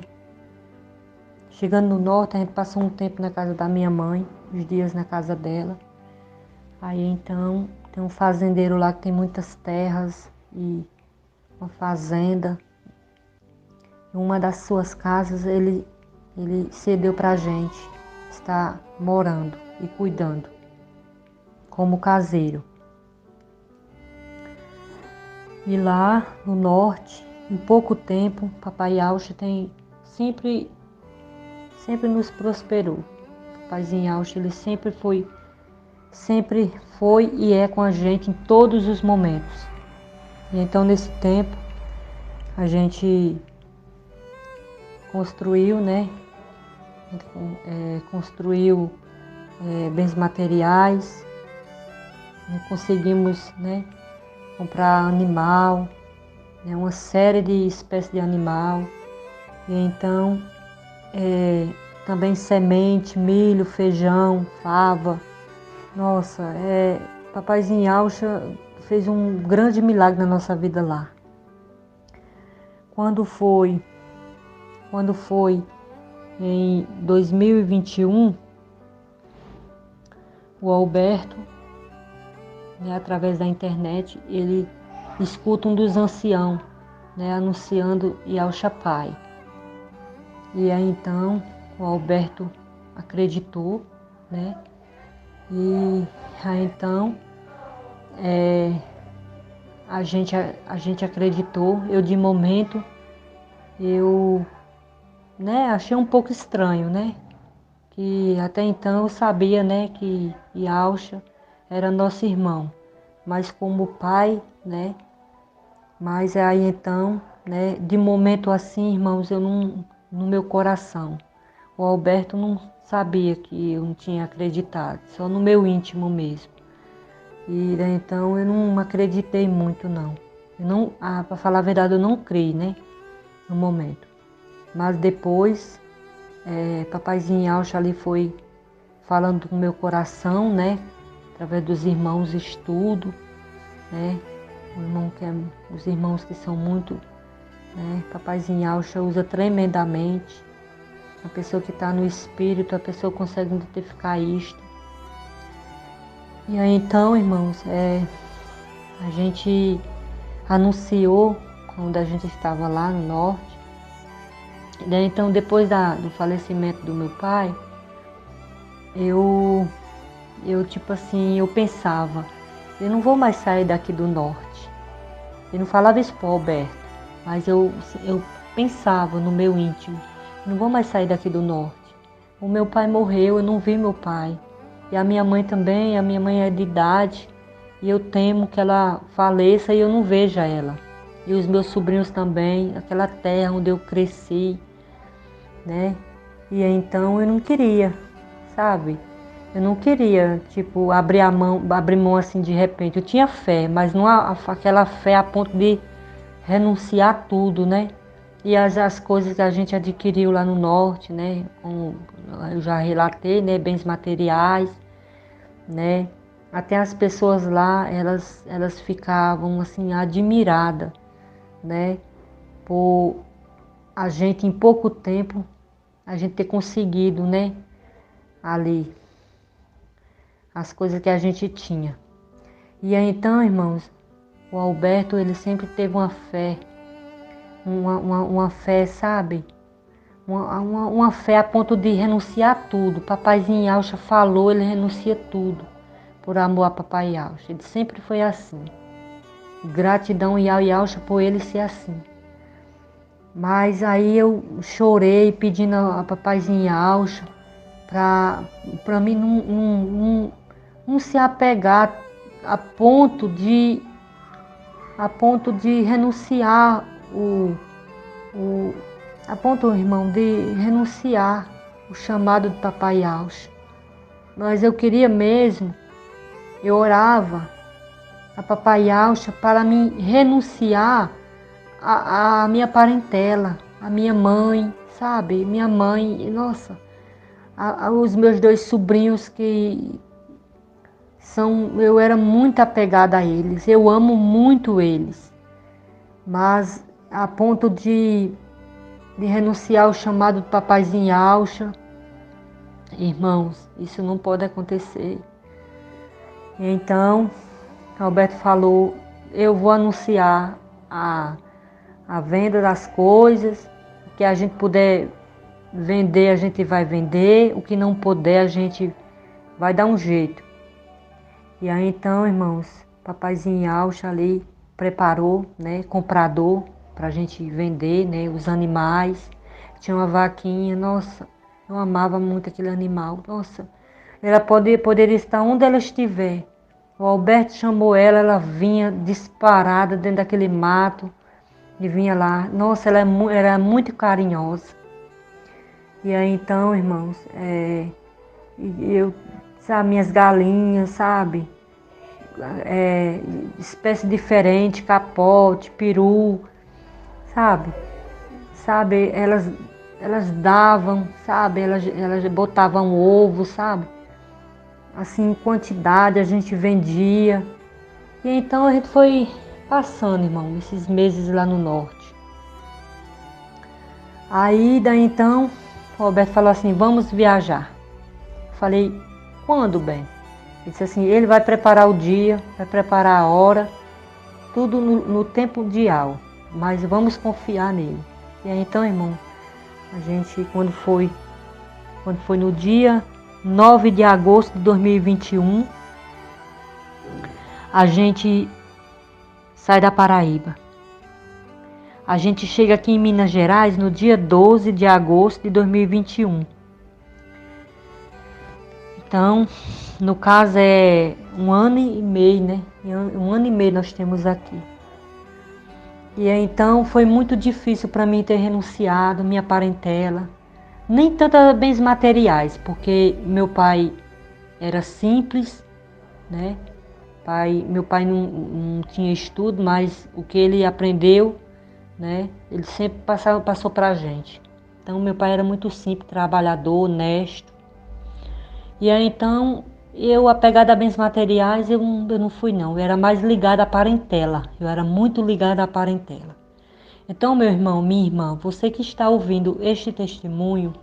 chegando no norte, a gente passou um tempo na casa da minha mãe, uns dias na casa dela. Aí então tem um fazendeiro lá que tem muitas terras e uma fazenda. Em uma das suas casas ele cedeu pra gente estar morando e cuidando como caseiro. E lá no norte, em pouco tempo, Papai Yausha sempre nos prosperou. Papaizinho Yausha, ele sempre foi e é com a gente em todos os momentos. E então nesse tempo a gente construiu, bens materiais, conseguimos, comprar animal, uma série de espécies de animal. E então também semente, milho, feijão, fava. Nossa, Papaizinho Yausha fez um grande milagre na nossa vida lá. Quando foi em 2021, o Alberto, através da internet, ele escuta um dos anciãos, anunciando Yausha Pai. E aí então o Alberto acreditou, e aí então a gente acreditou. Eu de momento achei um pouco estranho, que até então eu sabia, que Yausha era nosso irmão, mas como pai, mas aí então, de momento assim, irmãos, eu não, no meu coração, o Alberto não sabia que eu não tinha acreditado, só no meu íntimo mesmo. E então eu não acreditei muito não. Para falar a verdade, eu não criei, no momento. Mas depois, Papaizinho Yausha ali foi falando com o meu coração, através dos irmãos estudo, os irmãos que são muito, Papaizinho Yausha usa tremendamente. A pessoa que está no espírito, a pessoa consegue identificar isto. E aí então, irmãos, a gente anunciou quando a gente estava lá no norte. E daí, então, depois do falecimento do meu pai, eu tipo assim, eu pensava, eu não vou mais sair daqui do norte. Eu não falava isso para o Alberto, mas eu pensava no meu íntimo, não vou mais sair daqui do norte. O meu pai morreu, eu não vi meu pai. E a minha mãe também, a minha mãe é de idade, e eu temo que ela faleça e eu não veja ela. E os meus sobrinhos também, aquela terra onde eu cresci, né? E então eu não queria, sabe? Eu não queria, tipo, abrir mão assim de repente. Eu tinha fé, mas não aquela fé a ponto de renunciar a tudo, né? E as coisas que a gente adquiriu lá no norte, né? Eu já relatei, né? Bens materiais, né? Até as pessoas lá, elas ficavam assim admiradas, né? Por a gente em pouco tempo, a gente ter conseguido, né? Ali, as coisas que a gente tinha. E aí então, irmãos, o Alberto, ele sempre teve uma fé, uma fé, sabe? Uma fé a ponto de renunciar a tudo. Papaizinho Yaucha falou, ele renuncia tudo por amor a Papai Yaucha. Ele sempre foi assim. Gratidão Yaucha por ele ser assim. Mas aí eu chorei pedindo a Papaizinho Yaucha para mim não se apegar a ponto de renunciar a ponto, irmão, de renunciar o chamado de Papai Yaucha. Mas eu queria mesmo, eu orava a Papai Yaucha para me renunciar a minha parentela, a minha mãe, sabe? Minha mãe, nossa, os meus 2 sobrinhos que eu era muito apegada a eles, eu amo muito eles, mas a ponto de renunciar ao chamado do Papaizinho Yaucha, irmãos, isso não pode acontecer. Então, Alberto falou, eu vou anunciar a venda das coisas, o que a gente puder vender, a gente vai vender, o que não puder, a gente vai dar um jeito. E aí então, irmãos, Papaizinho Yaucha ali preparou, né, comprador para a gente vender, né, os animais. Tinha uma vaquinha, nossa, eu amava muito aquele animal, nossa. Ela poderia estar onde ela estiver. O Alberto chamou ela vinha disparada dentro daquele mato e vinha lá. Nossa, ela era muito carinhosa. E aí então, irmãos, sabe, minhas galinhas, sabe? Espécie diferente, capote, peru, sabe? Elas davam, sabe? Elas botavam ovo, sabe? Assim, em quantidade, a gente vendia. E então a gente foi passando, irmão, esses meses lá no norte. Aí, daí então, o Alberto falou assim, vamos viajar. Falei, quando, bem? Ele disse assim, ele vai preparar o dia, vai preparar a hora, tudo no tempo ideal, mas vamos confiar nele. E aí então, irmão, a gente, quando foi no dia 9 de agosto de 2021, a gente sai da Paraíba. A gente chega aqui em Minas Gerais no dia 12 de agosto de 2021. Então, no caso é 1 ano e meio, né? 1 ano e meio nós temos aqui. E então foi muito difícil para mim ter renunciado minha parentela. Nem tanto a bens materiais, porque meu pai era simples, né? Meu pai não tinha estudo, mas o que ele aprendeu, né? Ele sempre passou para a gente. Então meu pai era muito simples, trabalhador, honesto. E aí então, eu apegada a bens materiais, eu não fui não. Eu era mais ligada à parentela. Eu era muito ligada à parentela. Então, meu irmão, minha irmã, você que está ouvindo este testemunho,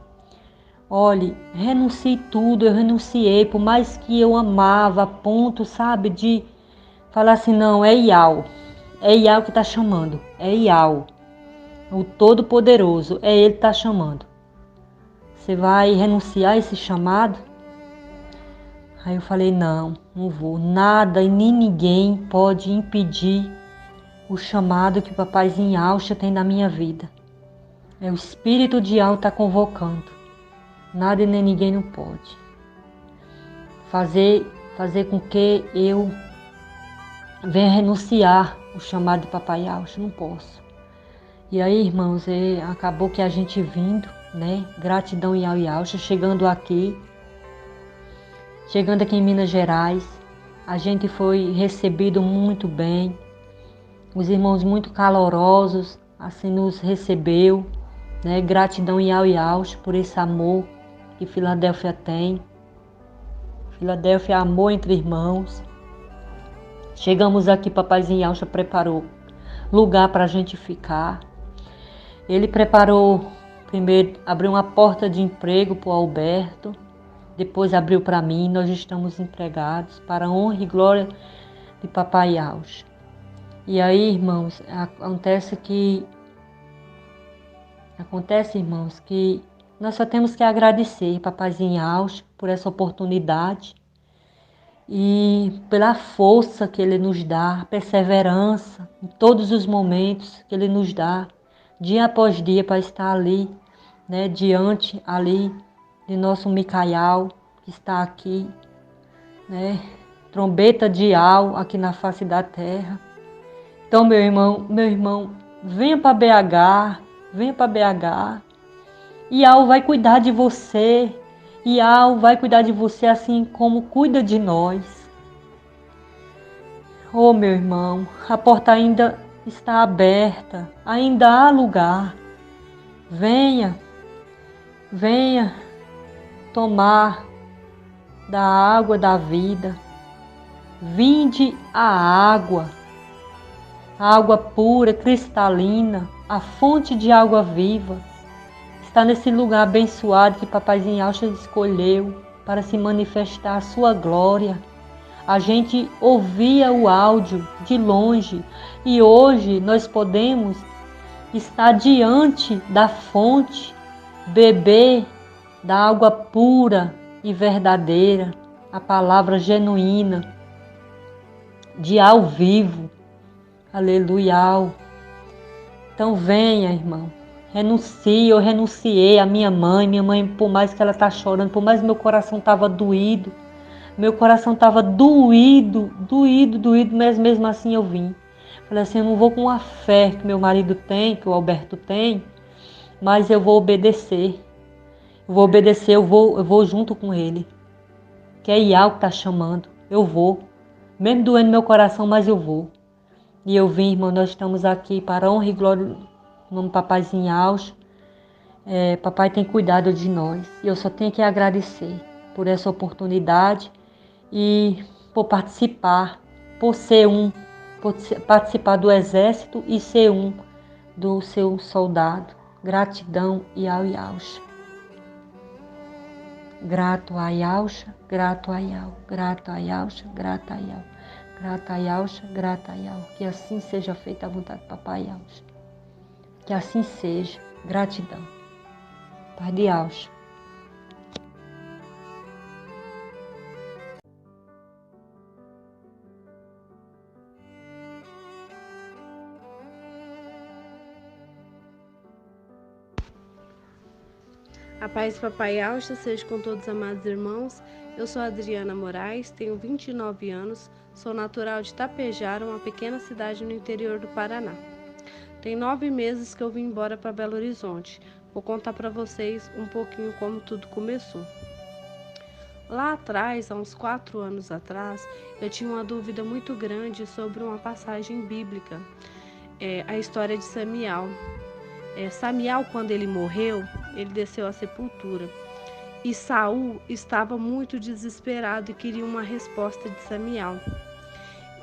olhe, renuncie tudo, eu renunciei, por mais que eu amava, a ponto, sabe, de falar assim, não, é Iau que está chamando, é Iau, o Todo-Poderoso, é Ele que está chamando. Você vai renunciar a esse chamado? Aí eu falei, não vou, nada e nem ninguém pode impedir o chamado que o Papaizinho Yaucha tem na minha vida. O Espírito de Yau está convocando. Nada e nem ninguém não pode. fazer com que eu venha renunciar o chamado de Papai Yaucha. Não posso. E aí, irmãos, acabou que a gente vindo, né? Gratidão Iau Yaucha, chegando aqui em Minas Gerais, a gente foi recebido muito bem, os irmãos muito calorosos, assim nos recebeu, né? Gratidão Iau Yaucha por esse amor que Filadélfia tem. Filadélfia é amor entre irmãos. Chegamos aqui, Papaizinho Yaucha preparou lugar para a gente ficar. Ele preparou, primeiro abriu uma porta de emprego para o Alberto, depois abriu para mim. Nós estamos empregados para a honra e glória de Papai Yaucha. E aí, irmãos, acontece, irmãos, que nós só temos que agradecer Papaizinho Yaucha por essa oportunidade e pela força que Ele nos dá, perseverança em todos os momentos que Ele nos dá, dia após dia, para estar ali, né, diante ali de nosso Micael, que está aqui, né, trombeta de Iau aqui na face da terra. Então, meu irmão, venha para BH, Iau vai cuidar de você, Iau vai cuidar de você assim como cuida de nós. Oh, meu irmão, a porta ainda está aberta, ainda há lugar. Venha tomar da água da vida. Vinde a água pura, cristalina, a fonte de água viva. Está nesse lugar abençoado que Papaizinho Yaucha escolheu para se manifestar a sua glória. A gente ouvia o áudio de longe e hoje nós podemos estar diante da fonte, beber da água pura e verdadeira, a palavra genuína, de ao vivo. Aleluia. Então venha, irmão. Renuncie, eu renunciei à minha mãe, por mais que ela está chorando, por mais que meu coração estava doído, mas mesmo assim eu vim. Falei assim, eu não vou com a fé que meu marido tem, que o Alberto tem, mas eu vou obedecer. Eu vou junto com ele. Que é Iau que está chamando. Eu vou. Mesmo doendo meu coração, mas eu vou. E eu vim, irmão, nós estamos aqui para a honra e glória do nome do Papaizinho Yaucha. Papai tem cuidado de nós. E eu só tenho que agradecer por essa oportunidade e por participar, por participar do exército e ser um do seu soldado. Gratidão, Iau Yaucha. Grato a Yaucha, grato a Iau, grato a Yaucha, grato a Iau, grato a Yaucha, grato a Iau. Que assim seja feita a vontade do Papai Yaucha. Que assim seja. Gratidão. Pai de Yaucha. A paz do Papai Yaucha seja com todos os amados irmãos. Eu sou Adriana Moraes, tenho 29 anos, sou natural de Tapejara, uma pequena cidade no interior do Paraná. Tem 9 meses que eu vim embora para Belo Horizonte. Vou contar para vocês um pouquinho como tudo começou. Lá atrás, há uns 4 anos atrás, eu tinha uma dúvida muito grande sobre uma passagem bíblica, a história de Samiel. Samiel, quando ele morreu, ele desceu à sepultura. E Saul estava muito desesperado e queria uma resposta de Samiel.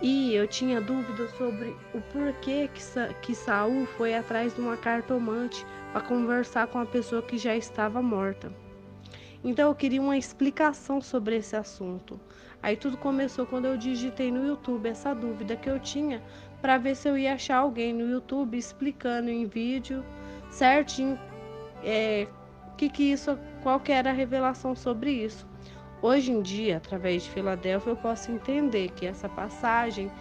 E eu tinha dúvida sobre o porquê que Saul foi atrás de uma cartomante para conversar com a pessoa que já estava morta. Então eu queria uma explicação sobre esse assunto. Aí tudo começou quando eu digitei no YouTube essa dúvida que eu tinha para ver se eu ia achar alguém no YouTube explicando em vídeo certinho qual que era a revelação sobre isso. Hoje em dia, através de Filadélfia, eu posso entender que essa passagem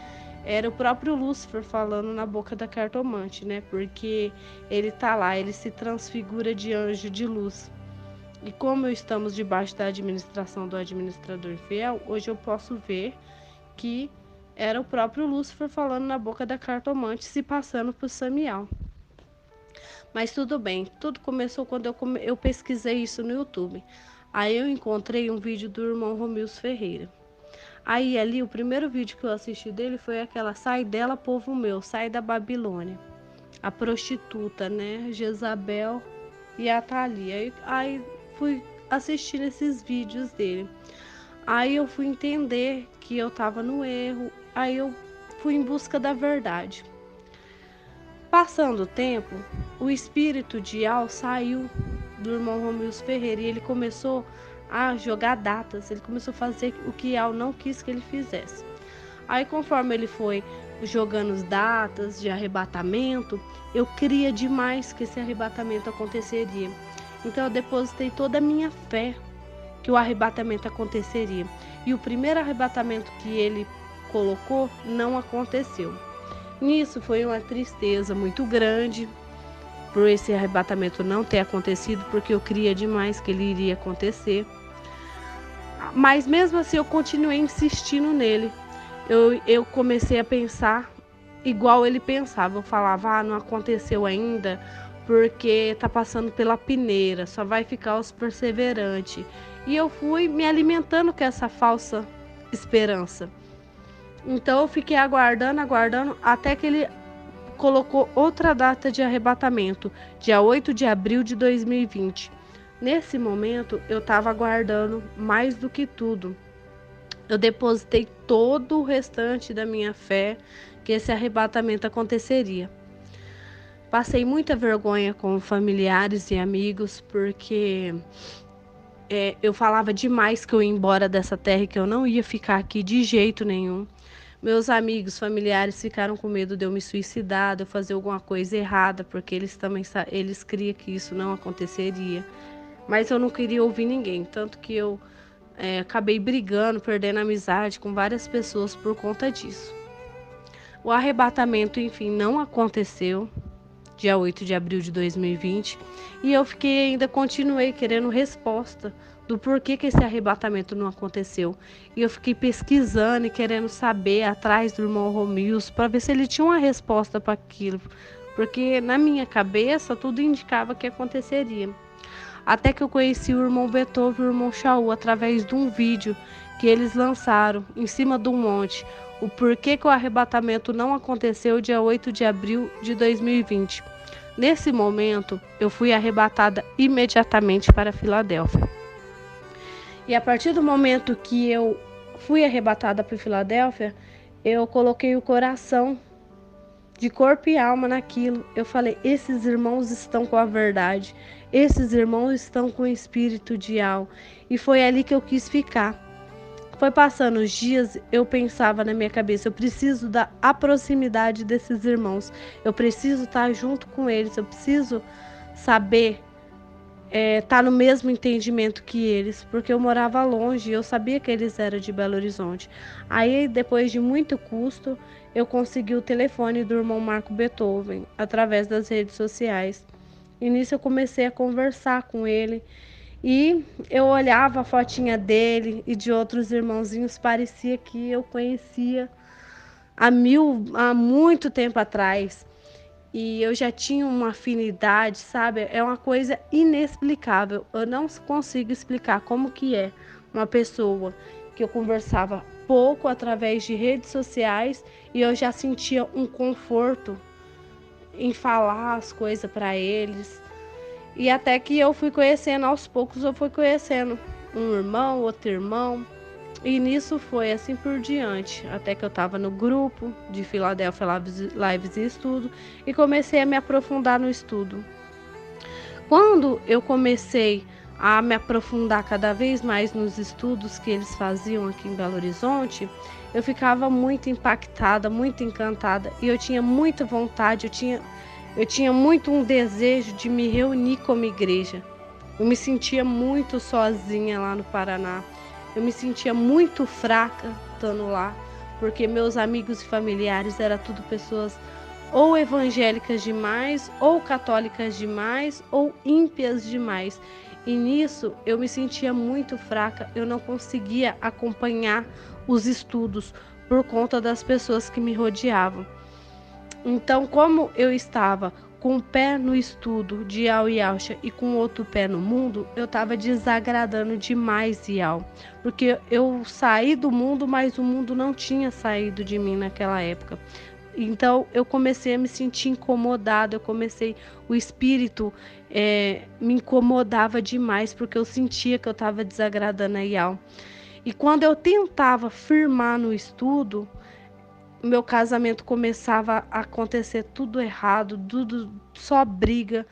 era o próprio Lúcifer falando na boca da cartomante, né? Porque ele tá lá, ele se transfigura de anjo de luz. E como estamos debaixo da administração do administrador fiel, hoje eu posso ver que era o próprio Lúcifer falando na boca da cartomante, se passando por Samiel. Mas tudo bem, tudo começou quando eu pesquisei isso no YouTube. Aí eu encontrei um vídeo do irmão Romilson Ferreira. Aí ali, o primeiro vídeo que eu assisti dele foi aquela "Sai dela, povo meu, sai da Babilônia". A prostituta, né, Jezabel e a Thalia. Aí fui assistindo esses vídeos dele. Aí eu fui entender que eu estava no erro. Aí eu fui em busca da verdade. Passando o tempo, o espírito de Al saiu do irmão Romilson Ferreira e ele começou a jogar datas. Ele começou a fazer o que Al não quis que ele fizesse. Aí, conforme ele foi jogando as datas de arrebatamento, eu cria demais que esse arrebatamento aconteceria. Então eu depositei toda a minha fé que o arrebatamento aconteceria. E o primeiro arrebatamento que ele colocou não aconteceu. Nisso foi uma tristeza muito grande por esse arrebatamento não ter acontecido, porque eu cria demais que ele iria acontecer. Mas mesmo assim eu continuei insistindo nele. Eu comecei a pensar igual ele pensava. Eu falava, não aconteceu ainda porque tá passando pela peneira, só vai ficar os perseverantes. E eu fui me alimentando com essa falsa esperança. Então eu fiquei aguardando, até que ele colocou outra data de arrebatamento, dia 8 de abril de 2020. Nesse momento eu estava aguardando mais do que tudo. Eu depositei todo o restante da minha fé que esse arrebatamento aconteceria. Passei muita vergonha com familiares e amigos, porque eu falava demais que eu ia embora dessa terra e que eu não ia ficar aqui de jeito nenhum. Meus amigos, familiares ficaram com medo de eu me suicidar, de eu fazer alguma coisa errada, porque eles criam que isso não aconteceria. Mas eu não queria ouvir ninguém, tanto que eu acabei brigando, perdendo amizade com várias pessoas por conta disso. O arrebatamento, enfim, não aconteceu, dia 8 de abril de 2020, e eu continuei querendo resposta do porquê que esse arrebatamento não aconteceu. E eu fiquei pesquisando e querendo saber atrás do irmão Romilson para ver se ele tinha uma resposta para aquilo, porque na minha cabeça tudo indicava que aconteceria. Até que eu conheci o irmão Beethoven e o irmão Shaul através de um vídeo que eles lançaram em cima de um monte, o porquê que o arrebatamento não aconteceu dia 8 de abril de 2020. Nesse momento, eu fui arrebatada imediatamente para Filadélfia. E a partir do momento que eu fui arrebatada para Filadélfia, eu coloquei o coração de corpo e alma naquilo. Eu falei, esses irmãos estão com a verdade, esses irmãos estão com o espírito de Al. E foi ali que eu quis ficar. Foi passando os dias, eu pensava na minha cabeça, eu preciso da proximidade desses irmãos, eu preciso estar junto com eles, eu preciso saber estar no mesmo entendimento que eles, porque eu morava longe e eu sabia que eles eram de Belo Horizonte. Aí, depois de muito custo, eu consegui o telefone do irmão Marco Beethoven, através das redes sociais. E nisso eu comecei a conversar com ele, e eu olhava a fotinha dele e de outros irmãozinhos, parecia que eu conhecia há muito tempo atrás. E eu já tinha uma afinidade, sabe? É uma coisa inexplicável. Eu não consigo explicar como que é uma pessoa que eu conversava pouco através de redes sociais e eu já sentia um conforto em falar as coisas para eles. E até que eu fui conhecendo, aos poucos eu fui conhecendo um irmão, outro irmão. E nisso foi assim por diante, até que eu estava no grupo de Filadélfia Lives e Estudo e comecei a me aprofundar no estudo. Quando eu comecei a me aprofundar cada vez mais nos estudos que eles faziam aqui em Belo Horizonte, eu ficava muito impactada, muito encantada, e eu tinha muita vontade, eu tinha muito um desejo de me reunir como igreja. Eu me sentia muito sozinha lá no Paraná. Eu me sentia muito fraca estando lá, porque meus amigos e familiares eram tudo pessoas ou evangélicas demais, ou católicas demais, ou ímpias demais. E nisso eu me sentia muito fraca, eu não conseguia acompanhar os estudos por conta das pessoas que me rodeavam. Então, como eu estava com um pé no estudo de Yao e Yausha e com outro pé no mundo, eu estava desagradando demais Yao, porque eu saí do mundo, mas o mundo não tinha saído de mim naquela época. Então eu comecei a me sentir incomodada, o espírito me incomodava demais, porque eu sentia que eu estava desagradando a Yao. E quando eu tentava firmar no estudo, meu casamento começava a acontecer tudo errado, tudo só briga.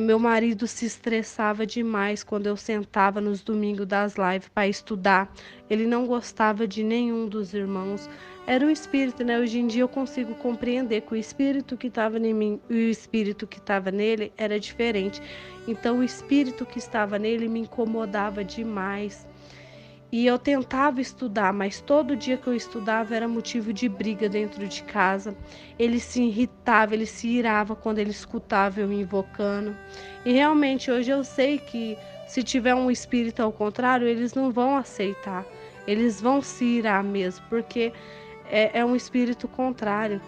Meu marido se estressava demais quando eu sentava nos domingos das lives para estudar. Ele não gostava de nenhum dos irmãos. Era o espírito, né? Hoje em dia eu consigo compreender que o espírito que estava em mim e o espírito que estava nele era diferente. Então o espírito que estava nele me incomodava demais. E eu tentava estudar, mas todo dia que eu estudava era motivo de briga dentro de casa. Ele se irritava, ele se irava quando ele escutava eu invocando. E realmente hoje eu sei que se tiver um espírito ao contrário, eles não vão aceitar. Eles vão se irar mesmo, porque é um espírito contrário.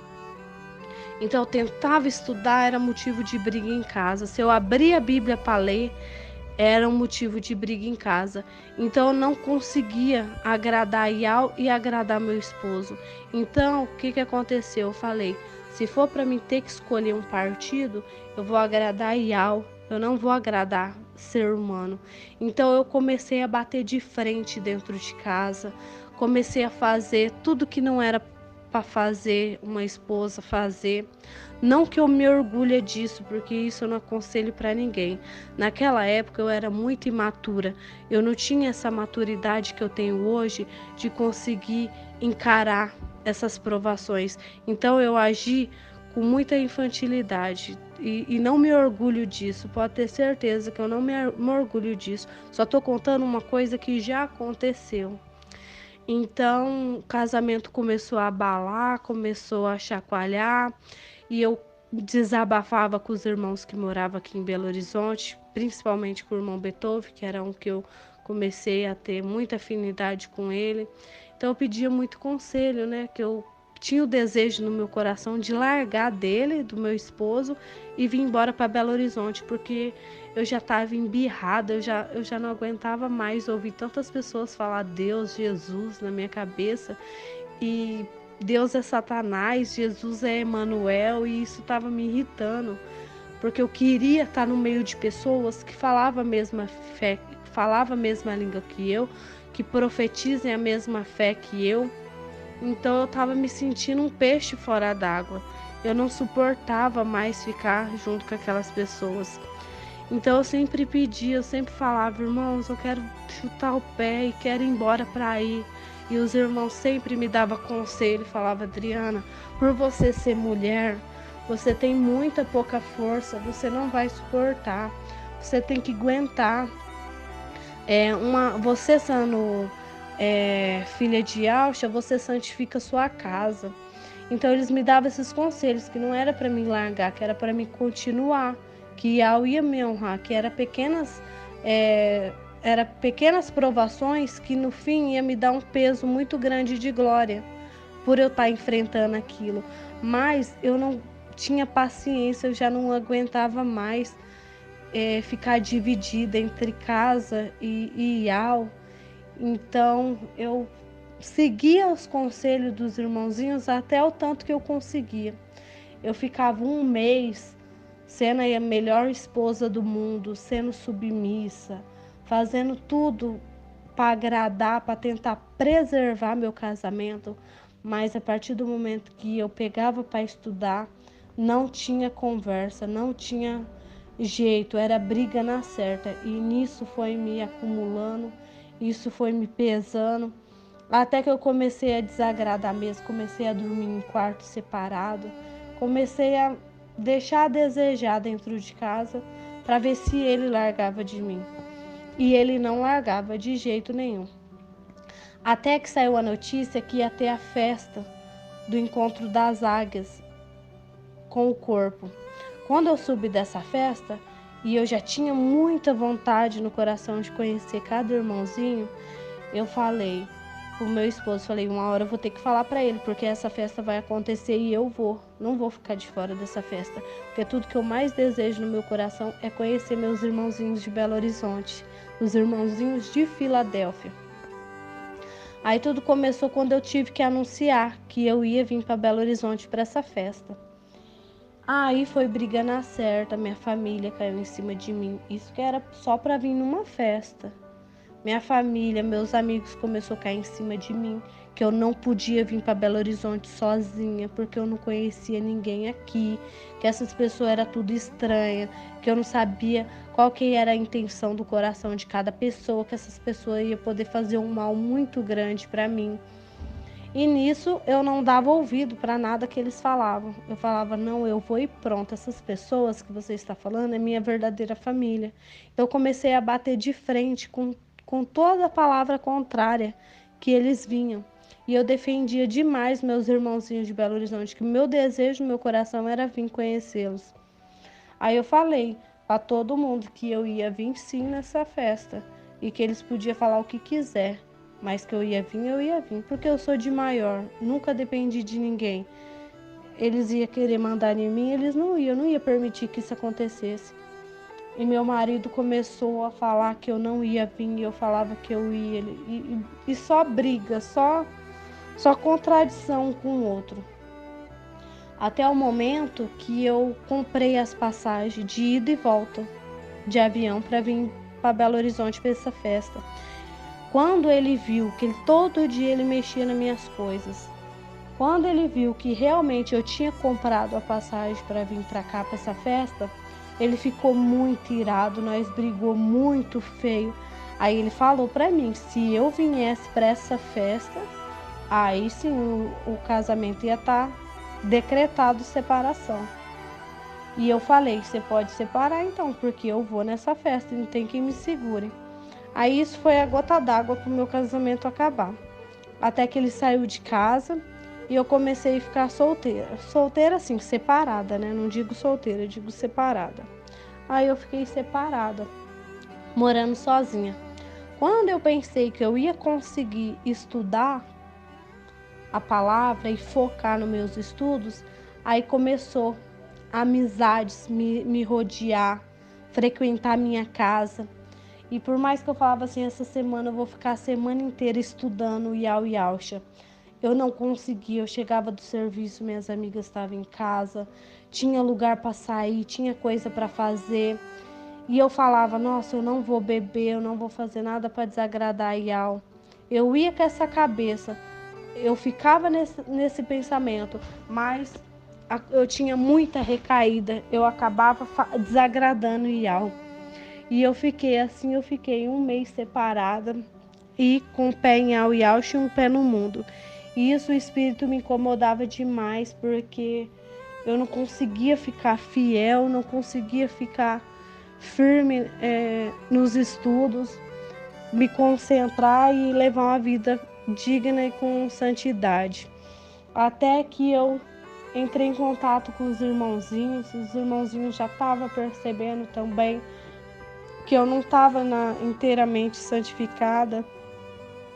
Então eu tentava estudar, era motivo de briga em casa. Se eu abria a Bíblia para ler, era um motivo de briga em casa. Então eu não conseguia agradar Yao e agradar meu esposo. Então o que aconteceu? Eu falei, se for para mim ter que escolher um partido, eu vou agradar Yao, eu não vou agradar ser humano. Então eu comecei a bater de frente dentro de casa, comecei a fazer tudo que não era para fazer uma esposa fazer. Não que eu me orgulhe disso, porque isso eu não aconselho para ninguém. Naquela época eu era muito imatura. Eu não tinha essa maturidade que eu tenho hoje de conseguir encarar essas provações. Então eu agi com muita infantilidade e não me orgulho disso. Pode ter certeza que eu não me orgulho disso. Só estou contando uma coisa que já aconteceu. Então o casamento começou a abalar, começou a chacoalhar. E eu desabafava com os irmãos que moravam aqui em Belo Horizonte, principalmente com o irmão Beethoven, que era um que eu comecei a ter muita afinidade com ele. Então eu pedia muito conselho, né? Que eu tinha o desejo no meu coração de largar dele, do meu esposo, e vir embora para Belo Horizonte, porque eu já estava embirrada, eu já não aguentava mais ouvir tantas pessoas falar Deus, Jesus na minha cabeça. E Deus é Satanás, Jesus é Emanuel, e isso estava me irritando, porque eu queria estar no meio de pessoas que falavam a mesma fé, que falavam a mesma língua que eu, que profetizem a mesma fé que eu. Então eu estava me sentindo um peixe fora d'água. Eu não suportava mais ficar junto com aquelas pessoas. Então eu sempre pedia, eu sempre falava, irmãos, eu quero chutar o pé e quero ir embora para aí. E os irmãos sempre me davam conselho, falavam, Adriana, por você ser mulher, você tem muita pouca força, você não vai suportar, você tem que aguentar. Você sendo filha de Yausha, você santifica sua casa. Então eles me davam esses conselhos, que não era para me largar, que era para me continuar, que Yao ia me honrar, que era pequenas provações que no fim ia me dar um peso muito grande de glória por eu estar enfrentando aquilo. Mas eu não tinha paciência, eu já não aguentava mais ficar dividida entre casa e Yao. Então eu seguia os conselhos dos irmãozinhos até o tanto que eu conseguia. Eu ficava um mês sendo a melhor esposa do mundo, sendo submissa, fazendo tudo para agradar, para tentar preservar meu casamento, mas a partir do momento que eu pegava para estudar, não tinha conversa, não tinha jeito, era briga na certa. E nisso foi me acumulando, isso foi me pesando, até que eu comecei a desagradar mesmo, comecei a dormir em quarto separado, comecei a deixar a desejar dentro de casa para ver se ele largava de mim. E ele não largava de jeito nenhum. Até que saiu a notícia que ia ter a festa do Encontro das Águias com o corpo. Quando eu subi dessa festa, e eu já tinha muita vontade no coração de conhecer cada irmãozinho, eu falei pro meu esposo, falei, uma hora eu vou ter que falar para ele, porque essa festa vai acontecer e eu não vou ficar de fora dessa festa, porque tudo que eu mais desejo no meu coração é conhecer meus irmãozinhos de Belo Horizonte, os irmãozinhos de Filadélfia. Aí tudo começou quando eu tive que anunciar que eu ia vir para Belo Horizonte para essa festa. Aí foi briga na certa, minha família caiu em cima de mim. Isso que era só para vir numa festa. Minha família, meus amigos começaram a cair em cima de mim, que eu não podia vir para Belo Horizonte sozinha, porque eu não conhecia ninguém aqui, que essas pessoas eram tudo estranha, que eu não sabia qual que era a intenção do coração de cada pessoa, que essas pessoas iam poder fazer um mal muito grande para mim. E nisso eu não dava ouvido para nada que eles falavam. Eu falava, não, eu vou e pronto. Essas pessoas que você está falando é minha verdadeira família. Eu comecei a bater de frente com toda a palavra contrária que eles vinham. E eu defendia demais meus irmãozinhos de Belo Horizonte, que o meu desejo, meu coração era vir conhecê-los. Aí eu falei para todo mundo que eu ia vir sim nessa festa e que eles podiam falar o que quiser. Mas que eu ia vir, porque eu sou de maior, nunca dependi de ninguém. Eles iam querer mandar em mim, eu não ia permitir que isso acontecesse. E meu marido começou a falar que eu não ia vir, e eu falava que eu ia, e só briga, só contradição um com o outro. Até o momento que eu comprei as passagens de ida e volta de avião para vir para Belo Horizonte para essa festa. Quando ele viu que todo dia ele mexia nas minhas coisas, quando ele viu que realmente eu tinha comprado a passagem para vir para cá, para essa festa, ele ficou muito irado, nós brigou muito feio. Aí ele falou para mim, se eu viesse para essa festa, aí sim o casamento ia estar decretado separação. E eu falei, você pode separar então, porque eu vou nessa festa, não tem quem me segure. Aí isso foi a gota d'água para o meu casamento acabar. Até que ele saiu de casa e eu comecei a ficar solteira. Solteira assim, separada, né? Não digo solteira, eu digo separada. Aí eu fiquei separada, morando sozinha. Quando eu pensei que eu ia conseguir estudar a palavra e focar nos meus estudos, aí começou amizades me rodear, frequentar minha casa. E por mais que eu falava assim, essa semana eu vou ficar a semana inteira estudando Iau e Auxa, eu não conseguia. Eu chegava do serviço, minhas amigas estavam em casa, tinha lugar para sair, tinha coisa para fazer. E eu falava, nossa, eu não vou beber, eu não vou fazer nada para desagradar a Iau. Eu ia com essa cabeça, eu ficava nesse pensamento, mas eu tinha muita recaída, eu acabava desagradando Iau. E eu fiquei um mês separada e com um pé em Iau e Auxa e um pé no mundo. E isso, o espírito me incomodava demais, porque eu não conseguia ficar fiel, não conseguia ficar firme nos estudos, me concentrar e levar uma vida digna e com santidade. Até que eu entrei em contato com os irmãozinhos já estavam percebendo também que eu não estava inteiramente santificada,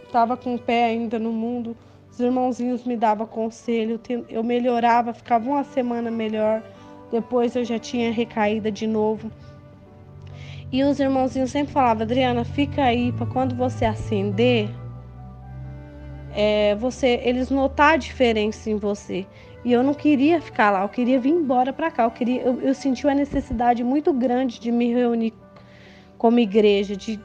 estava com o pé ainda no mundo. Os irmãozinhos me davam conselho, eu melhorava, ficava uma semana melhor, depois eu já tinha recaída de novo. E os irmãozinhos sempre falavam, Adriana, fica aí para quando você acender, eles notar a diferença em você. E eu não queria ficar lá, eu queria vir embora para cá, eu senti uma necessidade muito grande de me reunir como igreja, de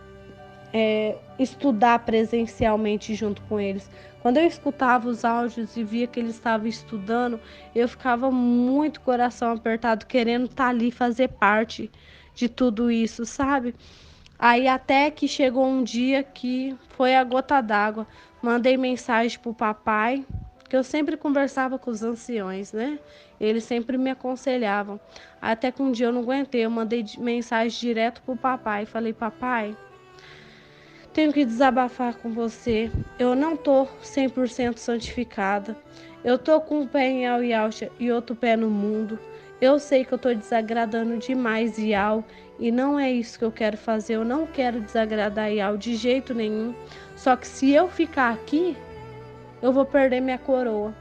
estudar presencialmente junto com eles. Quando eu escutava os áudios e via que eles estavam estudando, eu ficava muito coração apertado, querendo estar ali, fazer parte de tudo isso, sabe? Aí até que chegou um dia que foi a gota d'água. Mandei mensagem pro papai, que eu sempre conversava com os anciões, né? Eles sempre me aconselhavam. Até que um dia eu não aguentei, eu mandei mensagem direto pro papai. Falei, papai, tenho que desabafar com você. Eu não tô 100% santificada. Eu tô com um pé em Iau e Auxa e outro pé no mundo. Eu sei que eu estou desagradando demais Iau e não é isso que eu quero fazer. Eu não quero desagradar Iau de jeito nenhum. Só que se eu ficar aqui, eu vou perder minha coroa.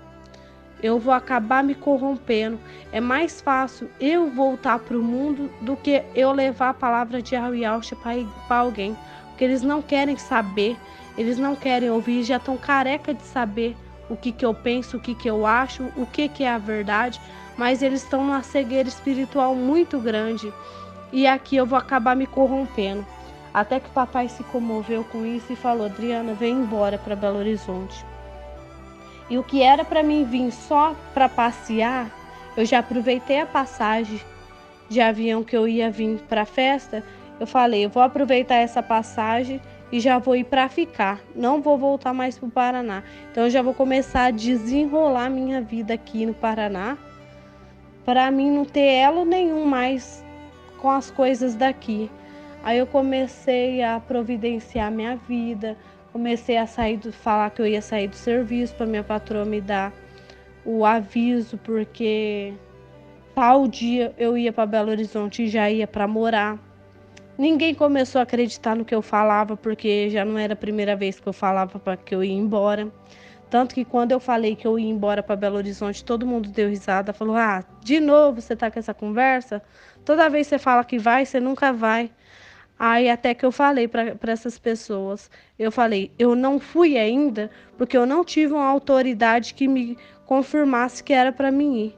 Eu vou acabar me corrompendo. É mais fácil eu voltar para o mundo do que eu levar a palavra de Iau e Yausha para alguém. Porque eles não querem saber, eles não querem ouvir, já estão careca de saber o que eu penso, o que eu acho, o que é a verdade. Mas eles estão numa cegueira espiritual muito grande. E aqui eu vou acabar me corrompendo. Até que o papai se comoveu com isso e falou: Adriana, vem embora para Belo Horizonte. E o que era para mim vir só para passear, eu já aproveitei a passagem de avião que eu ia vir para a festa. Eu falei, eu vou aproveitar essa passagem e já vou ir para ficar. Não vou voltar mais para o Paraná. Então eu já vou começar a desenrolar minha vida aqui no Paraná, para mim não ter elo nenhum mais com as coisas daqui. Aí eu comecei a providenciar minha vida. Comecei a falar que eu ia sair do serviço para minha patroa me dar o aviso, porque tal dia eu ia para Belo Horizonte e já ia para morar. Ninguém começou a acreditar no que eu falava, porque já não era a primeira vez que eu falava para que eu ia embora. Tanto que quando eu falei que eu ia embora para Belo Horizonte, todo mundo deu risada, falou: ah, de novo você tá com essa conversa? Toda vez você fala que vai, você nunca vai. Aí até que eu falei para essas pessoas, eu falei, eu não fui ainda porque eu não tive uma autoridade que me confirmasse que era para mim ir.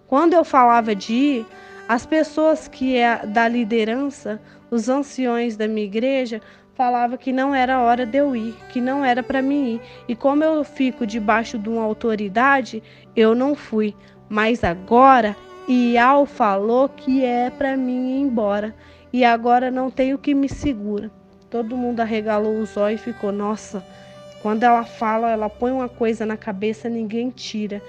Quando eu falava de ir, as pessoas que é da liderança, os anciões da minha igreja, falavam que não era hora de eu ir, que não era para mim ir. E como eu fico debaixo de uma autoridade, eu não fui. Mas agora, Iau falou que é para mim ir embora. E agora não tem o que me segura. Todo mundo arregalou os olhos e ficou, nossa, quando ela fala, ela põe uma coisa na cabeça, ninguém tira.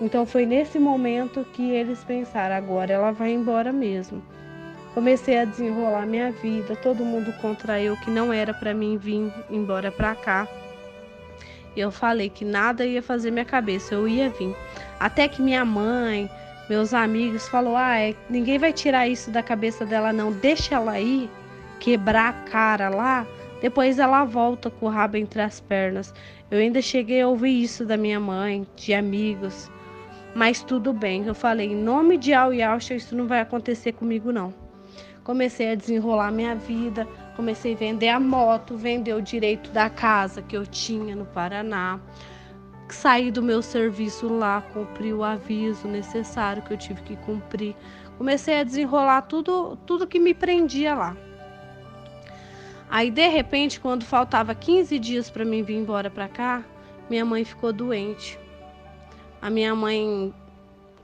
Então foi nesse momento que eles pensaram, agora ela vai embora mesmo. Comecei a desenrolar minha vida, todo mundo contra eu, que não era para mim vir embora para cá. Eu falei que nada ia fazer minha cabeça, eu ia vir. Até que minha mãe, meus amigos falou, ninguém vai tirar isso da cabeça dela não, deixa ela ir, quebrar a cara lá, depois ela volta com o rabo entre as pernas. Eu ainda cheguei a ouvir isso da minha mãe, de amigos, mas tudo bem. Eu falei, em nome de Iau e Yausha, isso não vai acontecer comigo não. Comecei a desenrolar minha vida, comecei a vender a moto, vender o direito da casa que eu tinha no Paraná. Saí do meu serviço lá, cumpri o aviso necessário que eu tive que cumprir. Comecei a desenrolar tudo que me prendia lá. Aí, de repente, quando faltava 15 dias para mim vir embora para cá, minha mãe ficou doente. A minha mãe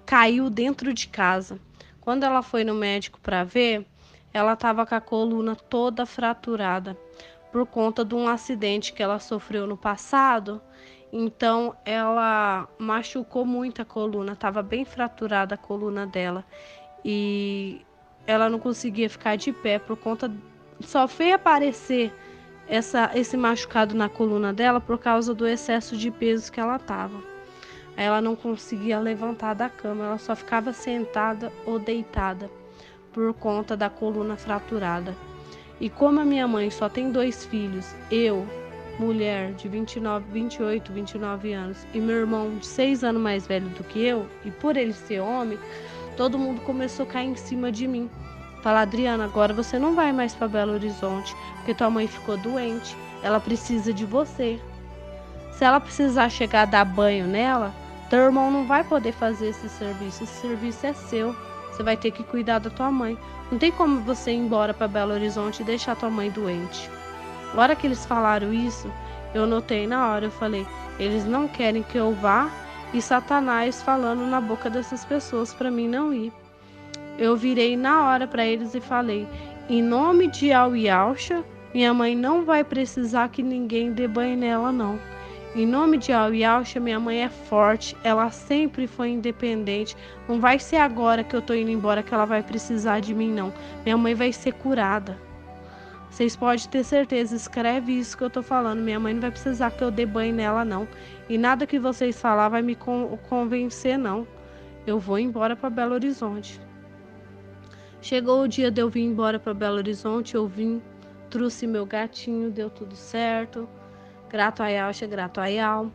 caiu dentro de casa. Quando ela foi no médico para ver, ela estava com a coluna toda fraturada por conta de um acidente que ela sofreu no passado. Então ela machucou muito a coluna, estava bem fraturada a coluna dela e ela não conseguia ficar de pé por conta, só veio aparecer esse machucado na coluna dela por causa do excesso de peso que ela estava. Ela não conseguia levantar da cama, ela só ficava sentada ou deitada por conta da coluna fraturada. E como a minha mãe só tem 2 filhos, eu, mulher de 28, 29 anos, e meu irmão de 6 anos mais velho do que eu, e por ele ser homem, todo mundo começou a cair em cima de mim. Falar, Adriana, agora você não vai mais para Belo Horizonte, porque tua mãe ficou doente, ela precisa de você. Se ela precisar chegar a dar banho nela, teu irmão não vai poder fazer esse serviço é seu. Você vai ter que cuidar da tua mãe. Não tem como você ir embora para Belo Horizonte e deixar tua mãe doente. Na hora que eles falaram isso, eu notei na hora, eu falei, eles não querem que eu vá, e Satanás falando na boca dessas pessoas para mim não ir. Eu virei na hora para eles e falei, em nome de Iau e Yausha, minha mãe não vai precisar que ninguém dê banho nela não. Em nome de Iau e Yausha, minha mãe é forte, ela sempre foi independente. Não vai ser agora que eu tô indo embora que ela vai precisar de mim, não. Minha mãe vai ser curada. Vocês podem ter certeza, escreve isso que eu tô falando. Minha mãe não vai precisar que eu dê banho nela, não. E nada que vocês falar vai me convencer, não. Eu vou embora para Belo Horizonte. Chegou o dia de eu vir embora para Belo Horizonte, eu vim, trouxe meu gatinho, deu tudo certo. Grato a Yalcha, grato a Yal.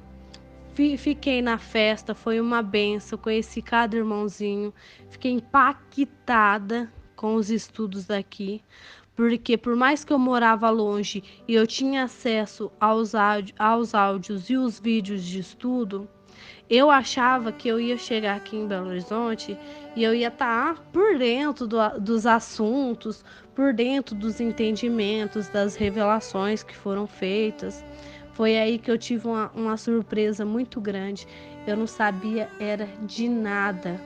Fiquei na festa, foi uma benção, conheci cada irmãozinho, fiquei impactada com os estudos daqui, porque por mais que eu morava longe e eu tinha acesso aos áudios e os vídeos de estudo, eu achava que eu ia chegar aqui em Belo Horizonte e eu ia estar por dentro dos assuntos, por dentro dos entendimentos, das revelações que foram feitas. Foi aí que eu tive uma surpresa muito grande. Eu não sabia era de nada.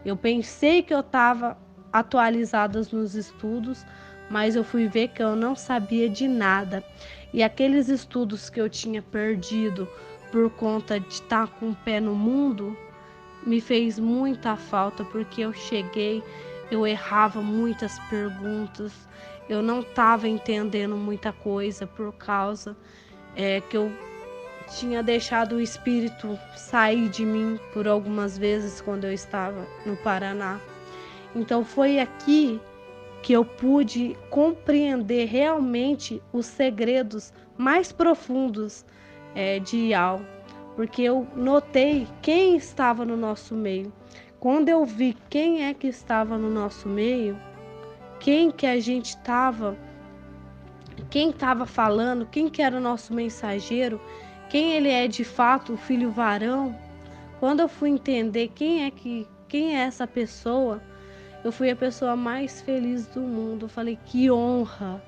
Eu pensei que eu estava atualizada nos estudos, mas eu fui ver que eu não sabia de nada. E aqueles estudos que eu tinha perdido por conta de estar com o pé no mundo, me fez muita falta, porque eu cheguei, eu errava muitas perguntas, eu não estava entendendo muita coisa por causa que eu tinha deixado o espírito sair de mim por algumas vezes quando eu estava no Paraná. Então foi aqui que eu pude compreender realmente os segredos mais profundos de Yal, porque eu notei quem estava no nosso meio. Quando eu vi quem é que estava no nosso meio, quem que a gente estava, quem estava falando, quem que era o nosso mensageiro, quem ele é de fato, o filho varão, quando eu fui entender quem é essa pessoa, eu fui a pessoa mais feliz do mundo. Eu falei, que honra,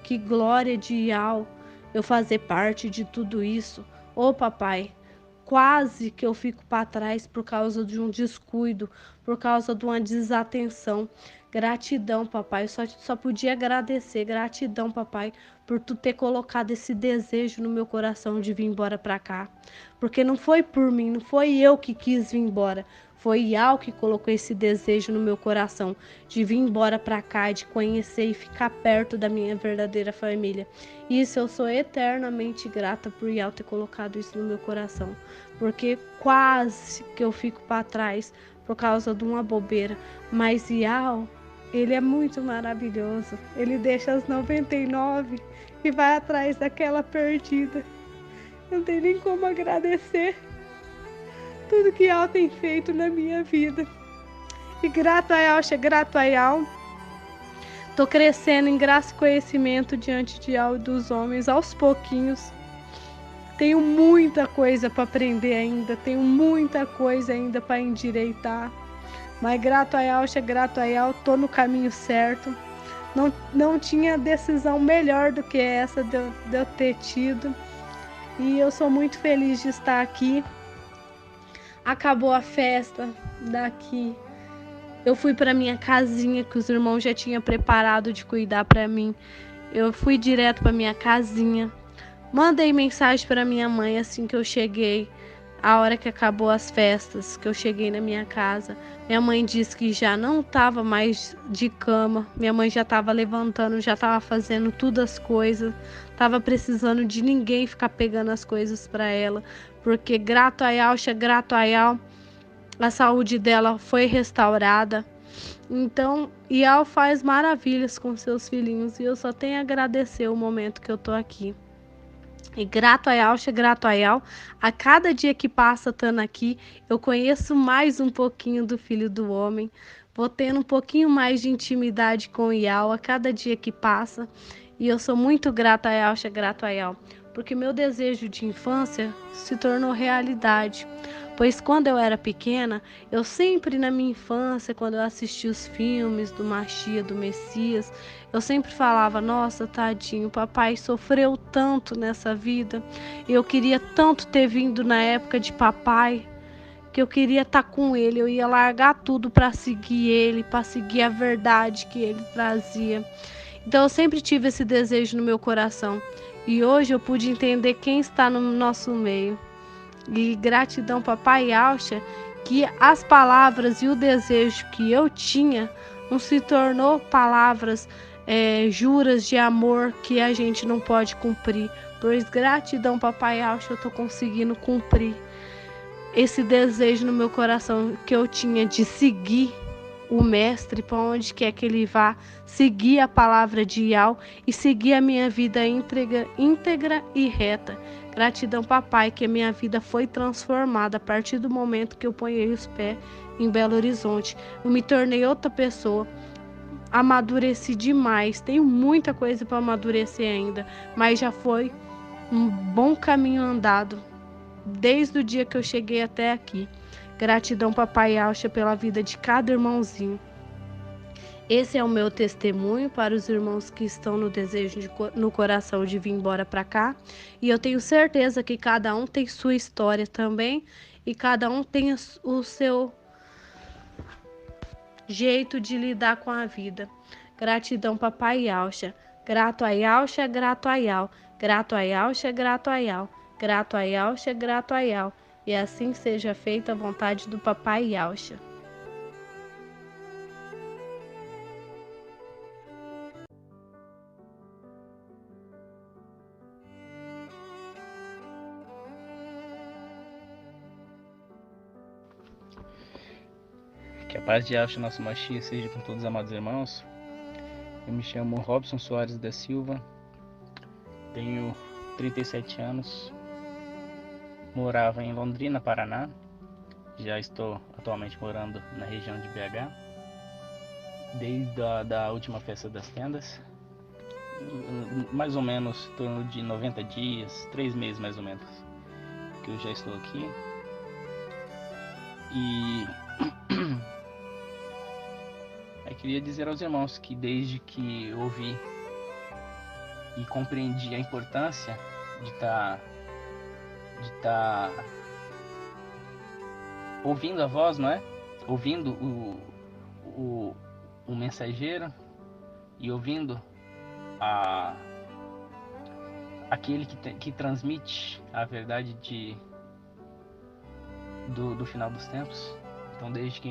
que glória de Yal eu fazer parte de tudo isso. Ô papai, quase que eu fico para trás por causa de um descuido, por causa de uma desatenção. Gratidão, papai, eu só podia agradecer. Gratidão, papai, por tu ter colocado esse desejo no meu coração de vir embora para cá. Porque não foi por mim, não foi eu que quis vir embora. Foi Yal que colocou esse desejo no meu coração de vir embora para cá, de conhecer e ficar perto da minha verdadeira família. Isso eu sou eternamente grata por Yal ter colocado isso no meu coração, porque quase que eu fico para trás por causa de uma bobeira. Mas Yal, ele é muito maravilhoso. Ele deixa as 99 e vai atrás daquela perdida. Não tem nem como agradecer tudo que Yal tem feito na minha vida. E grato a Yalcha, grato a Yal, tô crescendo em graça e conhecimento diante de Yal e dos homens aos pouquinhos. Tenho muita coisa para aprender ainda, tenho muita coisa ainda para endireitar. Mas grato a Yalcha, grato a Yal, tô no caminho certo. Não tinha decisão melhor do que essa de eu ter tido. E eu sou muito feliz de estar aqui. Acabou a festa daqui. Eu fui para minha casinha que os irmãos já tinham preparado de cuidar para mim. Eu fui direto para minha casinha. Mandei mensagem para minha mãe assim que eu cheguei. A hora que acabou as festas, que eu cheguei na minha casa. Minha mãe disse que já não estava mais de cama. Minha mãe já estava levantando, já estava fazendo todas as coisas. Estava precisando de ninguém ficar pegando as coisas para ela. Porque grato a Yalcha, grato a Yal, a saúde dela foi restaurada. Então, Yal faz maravilhas com seus filhinhos e eu só tenho a agradecer o momento que eu tô aqui. E grato a Yalcha, grato a Yal, a cada dia que passa estando aqui, eu conheço mais um pouquinho do Filho do Homem, vou tendo um pouquinho mais de intimidade com Yal a cada dia que passa. E eu sou muito grata a Yalcha, grato a Yal, porque meu desejo de infância se tornou realidade. Pois quando eu era pequena, eu sempre na minha infância, quando eu assistia os filmes do Machia, do Messias, eu sempre falava, nossa, tadinho, papai sofreu tanto nessa vida. Eu queria tanto ter vindo na época de papai, que eu queria estar com ele, eu ia largar tudo para seguir ele, para seguir a verdade que ele trazia. Então eu sempre tive esse desejo no meu coração. E hoje eu pude entender quem está no nosso meio. E gratidão, papai Yalcha, que as palavras e o desejo que eu tinha não se tornou palavras, juras de amor que a gente não pode cumprir. Pois gratidão, papai Yalcha, eu estou conseguindo cumprir esse desejo no meu coração que eu tinha de seguir o mestre para onde quer que ele vá, seguir a palavra de Iau e seguir a minha vida íntegra e reta. Gratidão, papai, que a minha vida foi transformada a partir do momento que eu ponhei os pés em Belo Horizonte. Eu me tornei outra pessoa. Amadureci demais. Tenho muita coisa para amadurecer ainda, mas já foi um bom caminho andado desde o dia que eu cheguei até aqui. Gratidão, papai Auxa, pela vida de cada irmãozinho. Esse é o meu testemunho para os irmãos que estão no desejo no coração de vir embora para cá. E eu tenho certeza que cada um tem sua história também e cada um tem o seu jeito de lidar com a vida. Gratidão, papai Auxa. Grato a Auxa, grato a Iau. Grato a Auxa, grato a Iau. Grato a Auxa, grato a Iau. E assim seja feita a vontade do papai Auxa. Que a paz de Auxa, nosso Machia, seja com todos os amados irmãos. Eu me chamo Robson Soares da Silva, tenho 37 anos, morava em Londrina, Paraná, já estou atualmente morando na região de BH, desde a última festa das tendas, mais ou menos em torno de 90 dias, 3 meses mais ou menos, que eu já estou aqui. E eu queria dizer aos irmãos que desde que eu ouvi e compreendi a importância de estar ouvindo a voz, não é? Ouvindo o mensageiro e ouvindo aquele que transmite a verdade do final dos tempos. Então, desde que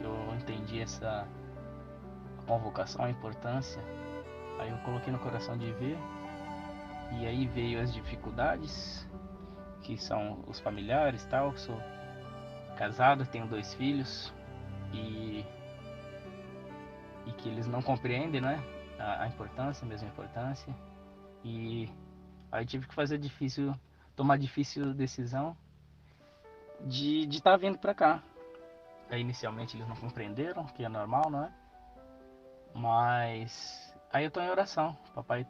eu entendi essa convocação, a importância, aí eu coloquei no coração de ver, e aí veio as dificuldades, que são os familiares, tal. Sou casado, tenho 2 filhos, e que eles não compreendem, né, a importância, a mesma importância, e aí tive que tomar a difícil decisão de estar vindo para cá. Aí inicialmente eles não compreenderam, que é normal, não é? Mas aí eu tô em oração. Papai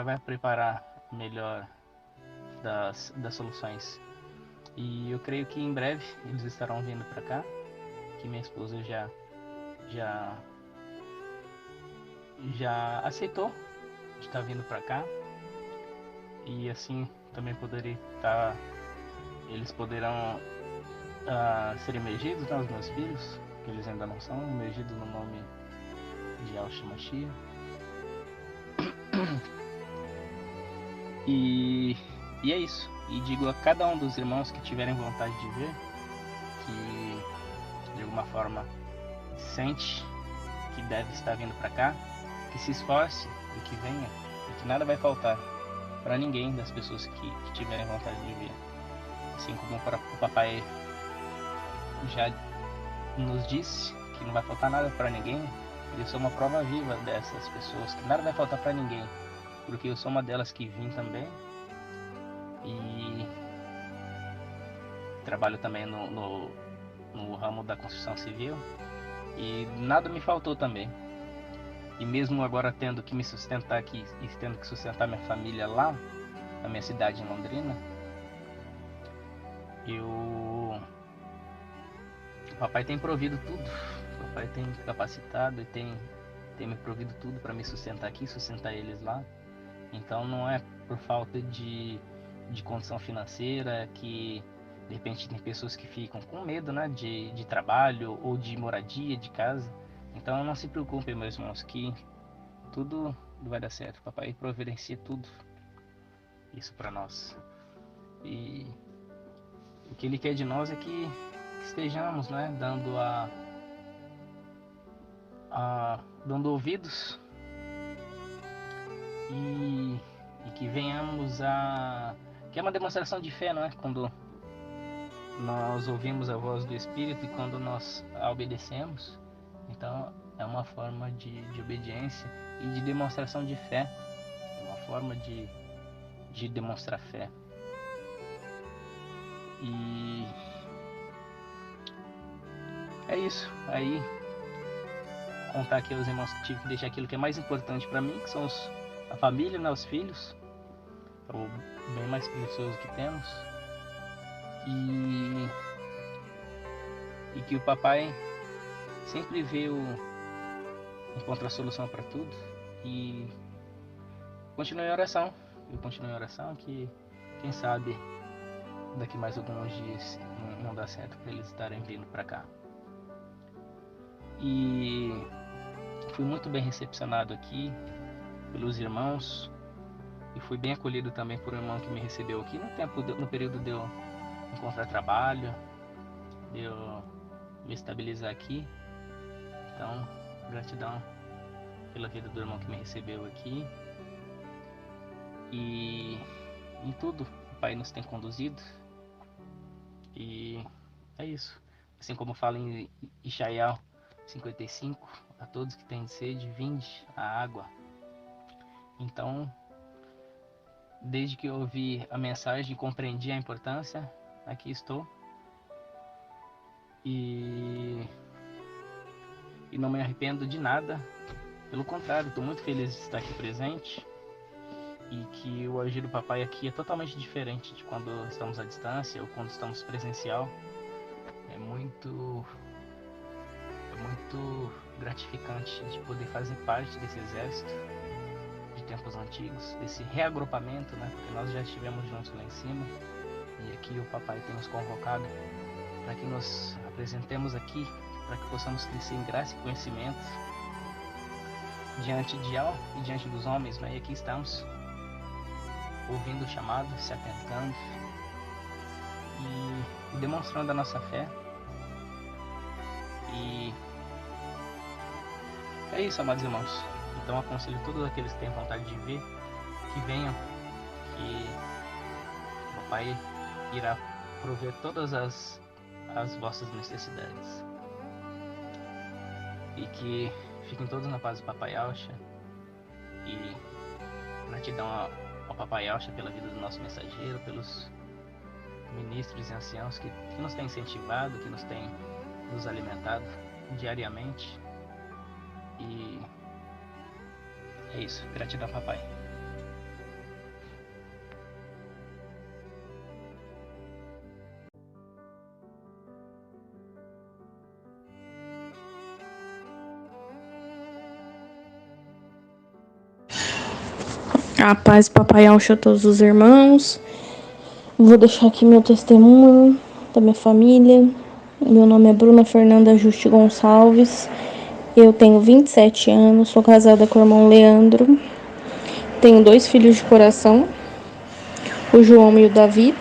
vai preparar melhor das soluções. E eu creio que em breve eles estarão vindo para cá, que minha esposa já aceitou de estar vindo para cá. E assim também eles poderão ser emergidos, né, os meus filhos, que eles ainda não são, emergidos no nome de Auxa Machia. E é isso. E digo a cada um dos irmãos que tiverem vontade de ver, que de alguma forma sente que deve estar vindo para cá, que se esforce e que venha, e que nada vai faltar para ninguém das pessoas que tiverem vontade de ver. Assim como para o papai já nos disse que não vai faltar nada para ninguém, eu sou uma prova viva dessas pessoas, que nada vai faltar para ninguém, porque eu sou uma delas que vim também, e trabalho também no ramo da construção civil, e nada me faltou também. E mesmo agora tendo que me sustentar aqui e tendo que sustentar minha família lá na minha cidade, em Londrina, o papai tem provido tudo. O papai tem capacitado e tem me provido tudo para me sustentar aqui, sustentar eles lá. Então não é por falta de condição financeira que de repente tem pessoas que ficam com medo, né, de trabalho ou de moradia, de casa. Então não se preocupem, meus irmãos, que tudo vai dar certo. O papai providencia tudo isso para nós. E o que ele quer de nós é que estejamos, né, dando ouvidos e que venhamos que é uma demonstração de fé, não é? Quando nós ouvimos a voz do Espírito e quando nós a obedecemos, então é uma forma de obediência e de demonstração de fé, é uma forma de demonstrar fé. E é isso. Aí contar aqui aos irmãos que tive que deixar aquilo que é mais importante para mim, que são a família, né, os filhos, é o bem mais precioso que temos. E que o papai sempre encontra a solução para tudo. E continue em oração. Eu continuo em oração que, quem sabe, daqui mais alguns dias não dá certo para eles estarem vindo para cá. E fui muito bem recepcionado aqui pelos irmãos e fui bem acolhido também por um irmão que me recebeu aqui no período de eu encontrar trabalho, de eu me estabilizar aqui. Então, gratidão pela vida do irmão que me recebeu aqui. E em tudo o Pai nos tem conduzido. E é isso. Assim como fala em Isaías 55, a todos que têm sede, vinde a água. Então, desde que eu ouvi a mensagem e compreendi a importância, aqui estou. E não me arrependo de nada. Pelo contrário, estou muito feliz de estar aqui presente. E que o agir do papai aqui é totalmente diferente de quando estamos à distância ou quando estamos presencial. É muito gratificante de poder fazer parte desse exército de tempos antigos, desse reagrupamento, né? Porque nós já estivemos juntos lá em cima e aqui o papai tem nos convocado para que nos apresentemos aqui, para que possamos crescer em graça e conhecimento diante de Al e diante dos homens, né? E aqui estamos ouvindo o chamado, se atentando e demonstrando a nossa fé. E é isso, amados irmãos. Então aconselho todos aqueles que têm vontade de ver, que venham, que o Papai irá prover todas as vossas necessidades. E que fiquem todos na paz do Papai Alcha. E gratidão ao Papai Alcha pela vida do nosso mensageiro, pelos ministros e anciãos que nos têm incentivado, que nos têm nos alimentado diariamente. E é isso. Gratidão, papai. A paz, papai Alcha, a todos os irmãos. Vou deixar aqui meu testemunho da minha família. Meu nome é Bruna Fernanda Juste Gonçalves. Eu tenho 27 anos, sou casada com o irmão Leandro. Tenho 2 filhos de coração, o João e o Davi.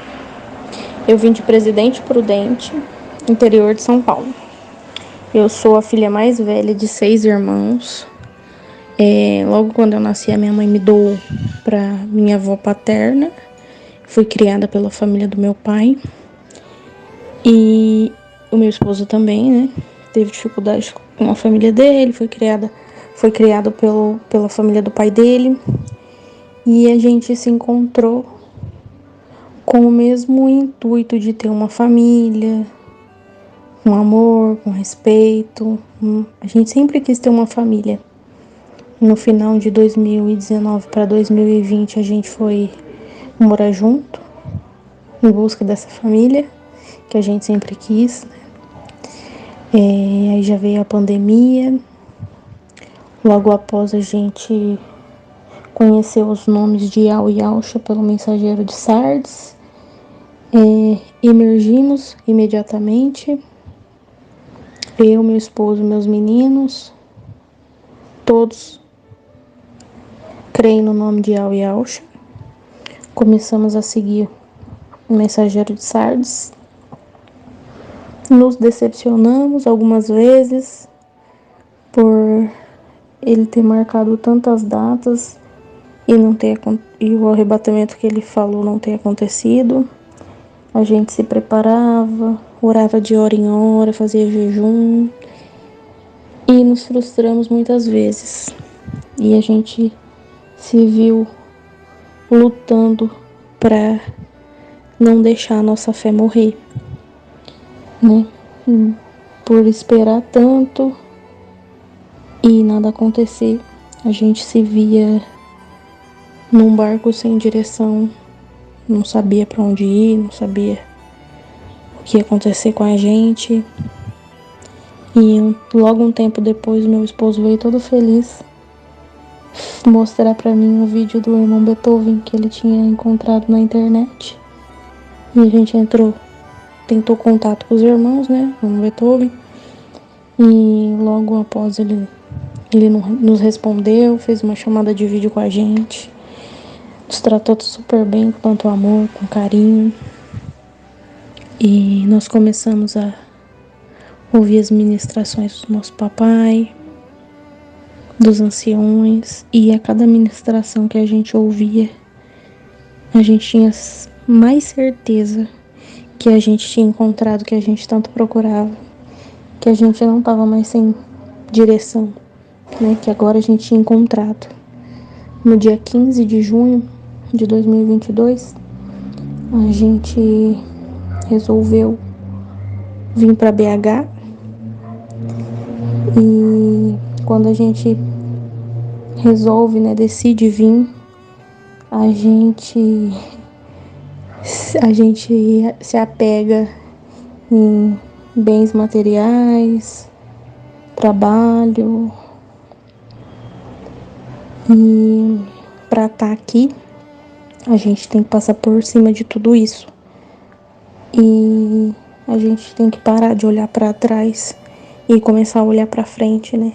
Eu vim de Presidente Prudente, interior de São Paulo. Eu sou a filha mais velha de 6 irmãos. Logo quando eu nasci, a minha mãe me doou para minha avó paterna. Fui criada pela família do meu pai. E o meu esposo também, né? Teve dificuldade com a família dele, foi criado pela família do pai dele. E a gente se encontrou com o mesmo intuito de ter uma família, com amor, com respeito. A gente sempre quis ter uma família. No final de 2019 para 2020, a gente foi morar junto, em busca dessa família, que a gente sempre quis, né? Aí já veio a pandemia. Logo após, a gente conheceu os nomes de Al e Alcha pelo mensageiro de Sardes. Emergimos imediatamente. Eu, meu esposo, meus meninos, todos creem no nome de Al e Alcha. Começamos a seguir o mensageiro de Sardes. Nos decepcionamos algumas vezes por ele ter marcado tantas datas e o arrebatamento que ele falou não ter acontecido. A gente se preparava, orava de hora em hora, fazia jejum e nos frustramos muitas vezes. E a gente se viu lutando para não deixar a nossa fé morrer, né? Por esperar tanto e nada acontecer, a gente se via num barco sem direção, não sabia para onde ir, não sabia o que ia acontecer com a gente. E logo um tempo depois, meu esposo veio todo feliz mostrar para mim um vídeo do irmão Beethoven que ele tinha encontrado na internet. E a gente tentou contato com os irmãos, né, o irmão Beethoven. E logo após ele nos respondeu, fez uma chamada de vídeo com a gente, nos tratou super bem, com tanto amor, com carinho. E nós começamos a ouvir as ministrações do nosso papai, dos anciões, e a cada ministração que a gente ouvia, a gente tinha mais certeza que a gente tinha encontrado o que a gente tanto procurava, que a gente não estava mais sem direção, né? Que agora a gente tinha encontrado. No dia 15 de junho de 2022, a gente resolveu vir para BH. E quando a gente resolve, né, decide vir, a gente se apega em bens materiais, trabalho. E para estar aqui, a gente tem que passar por cima de tudo isso. E a gente tem que parar de olhar para trás e começar a olhar para frente, né?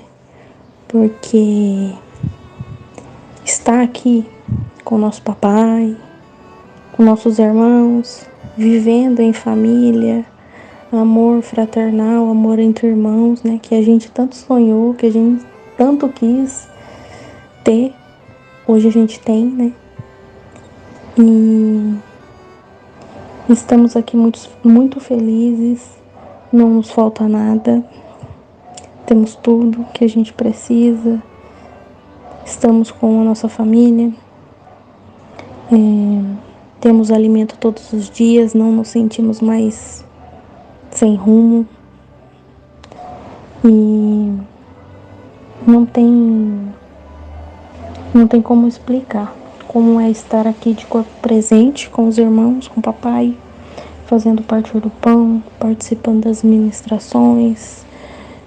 Porque estar aqui com nosso papai, com nossos irmãos, vivendo em família, amor fraternal, amor entre irmãos, né? Que a gente tanto sonhou, que a gente tanto quis ter, hoje a gente tem, né? E estamos aqui muito felizes, não nos falta nada, temos tudo que a gente precisa, estamos com a nossa família, temos alimento todos os dias, não nos sentimos mais sem rumo. E não tem como explicar como é estar aqui de corpo presente com os irmãos, com o papai, fazendo parte do pão, participando das ministrações,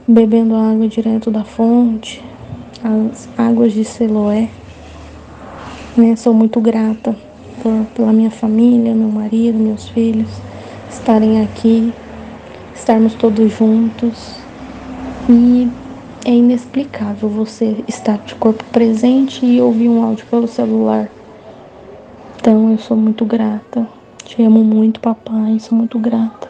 bebendo a água direto da fonte, as águas de Siloé. Sou muito grata pela minha família, meu marido, meus filhos, estarem aqui, estarmos todos juntos. E é inexplicável você estar de corpo presente e ouvir um áudio pelo celular. Então eu sou muito grata, te amo muito, papai, sou muito grata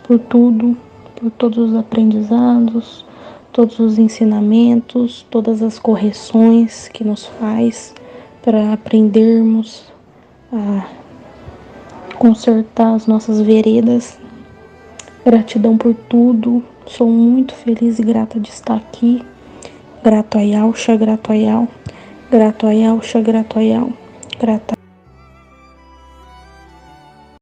por tudo, por todos os aprendizados, todos os ensinamentos, todas as correções que nos faz para aprendermos a consertar as nossas veredas. Gratidão por tudo, sou muito feliz e grata de estar aqui. Grato a Yausha, grato a Yau, grato a Yausha, grato a Yau, grata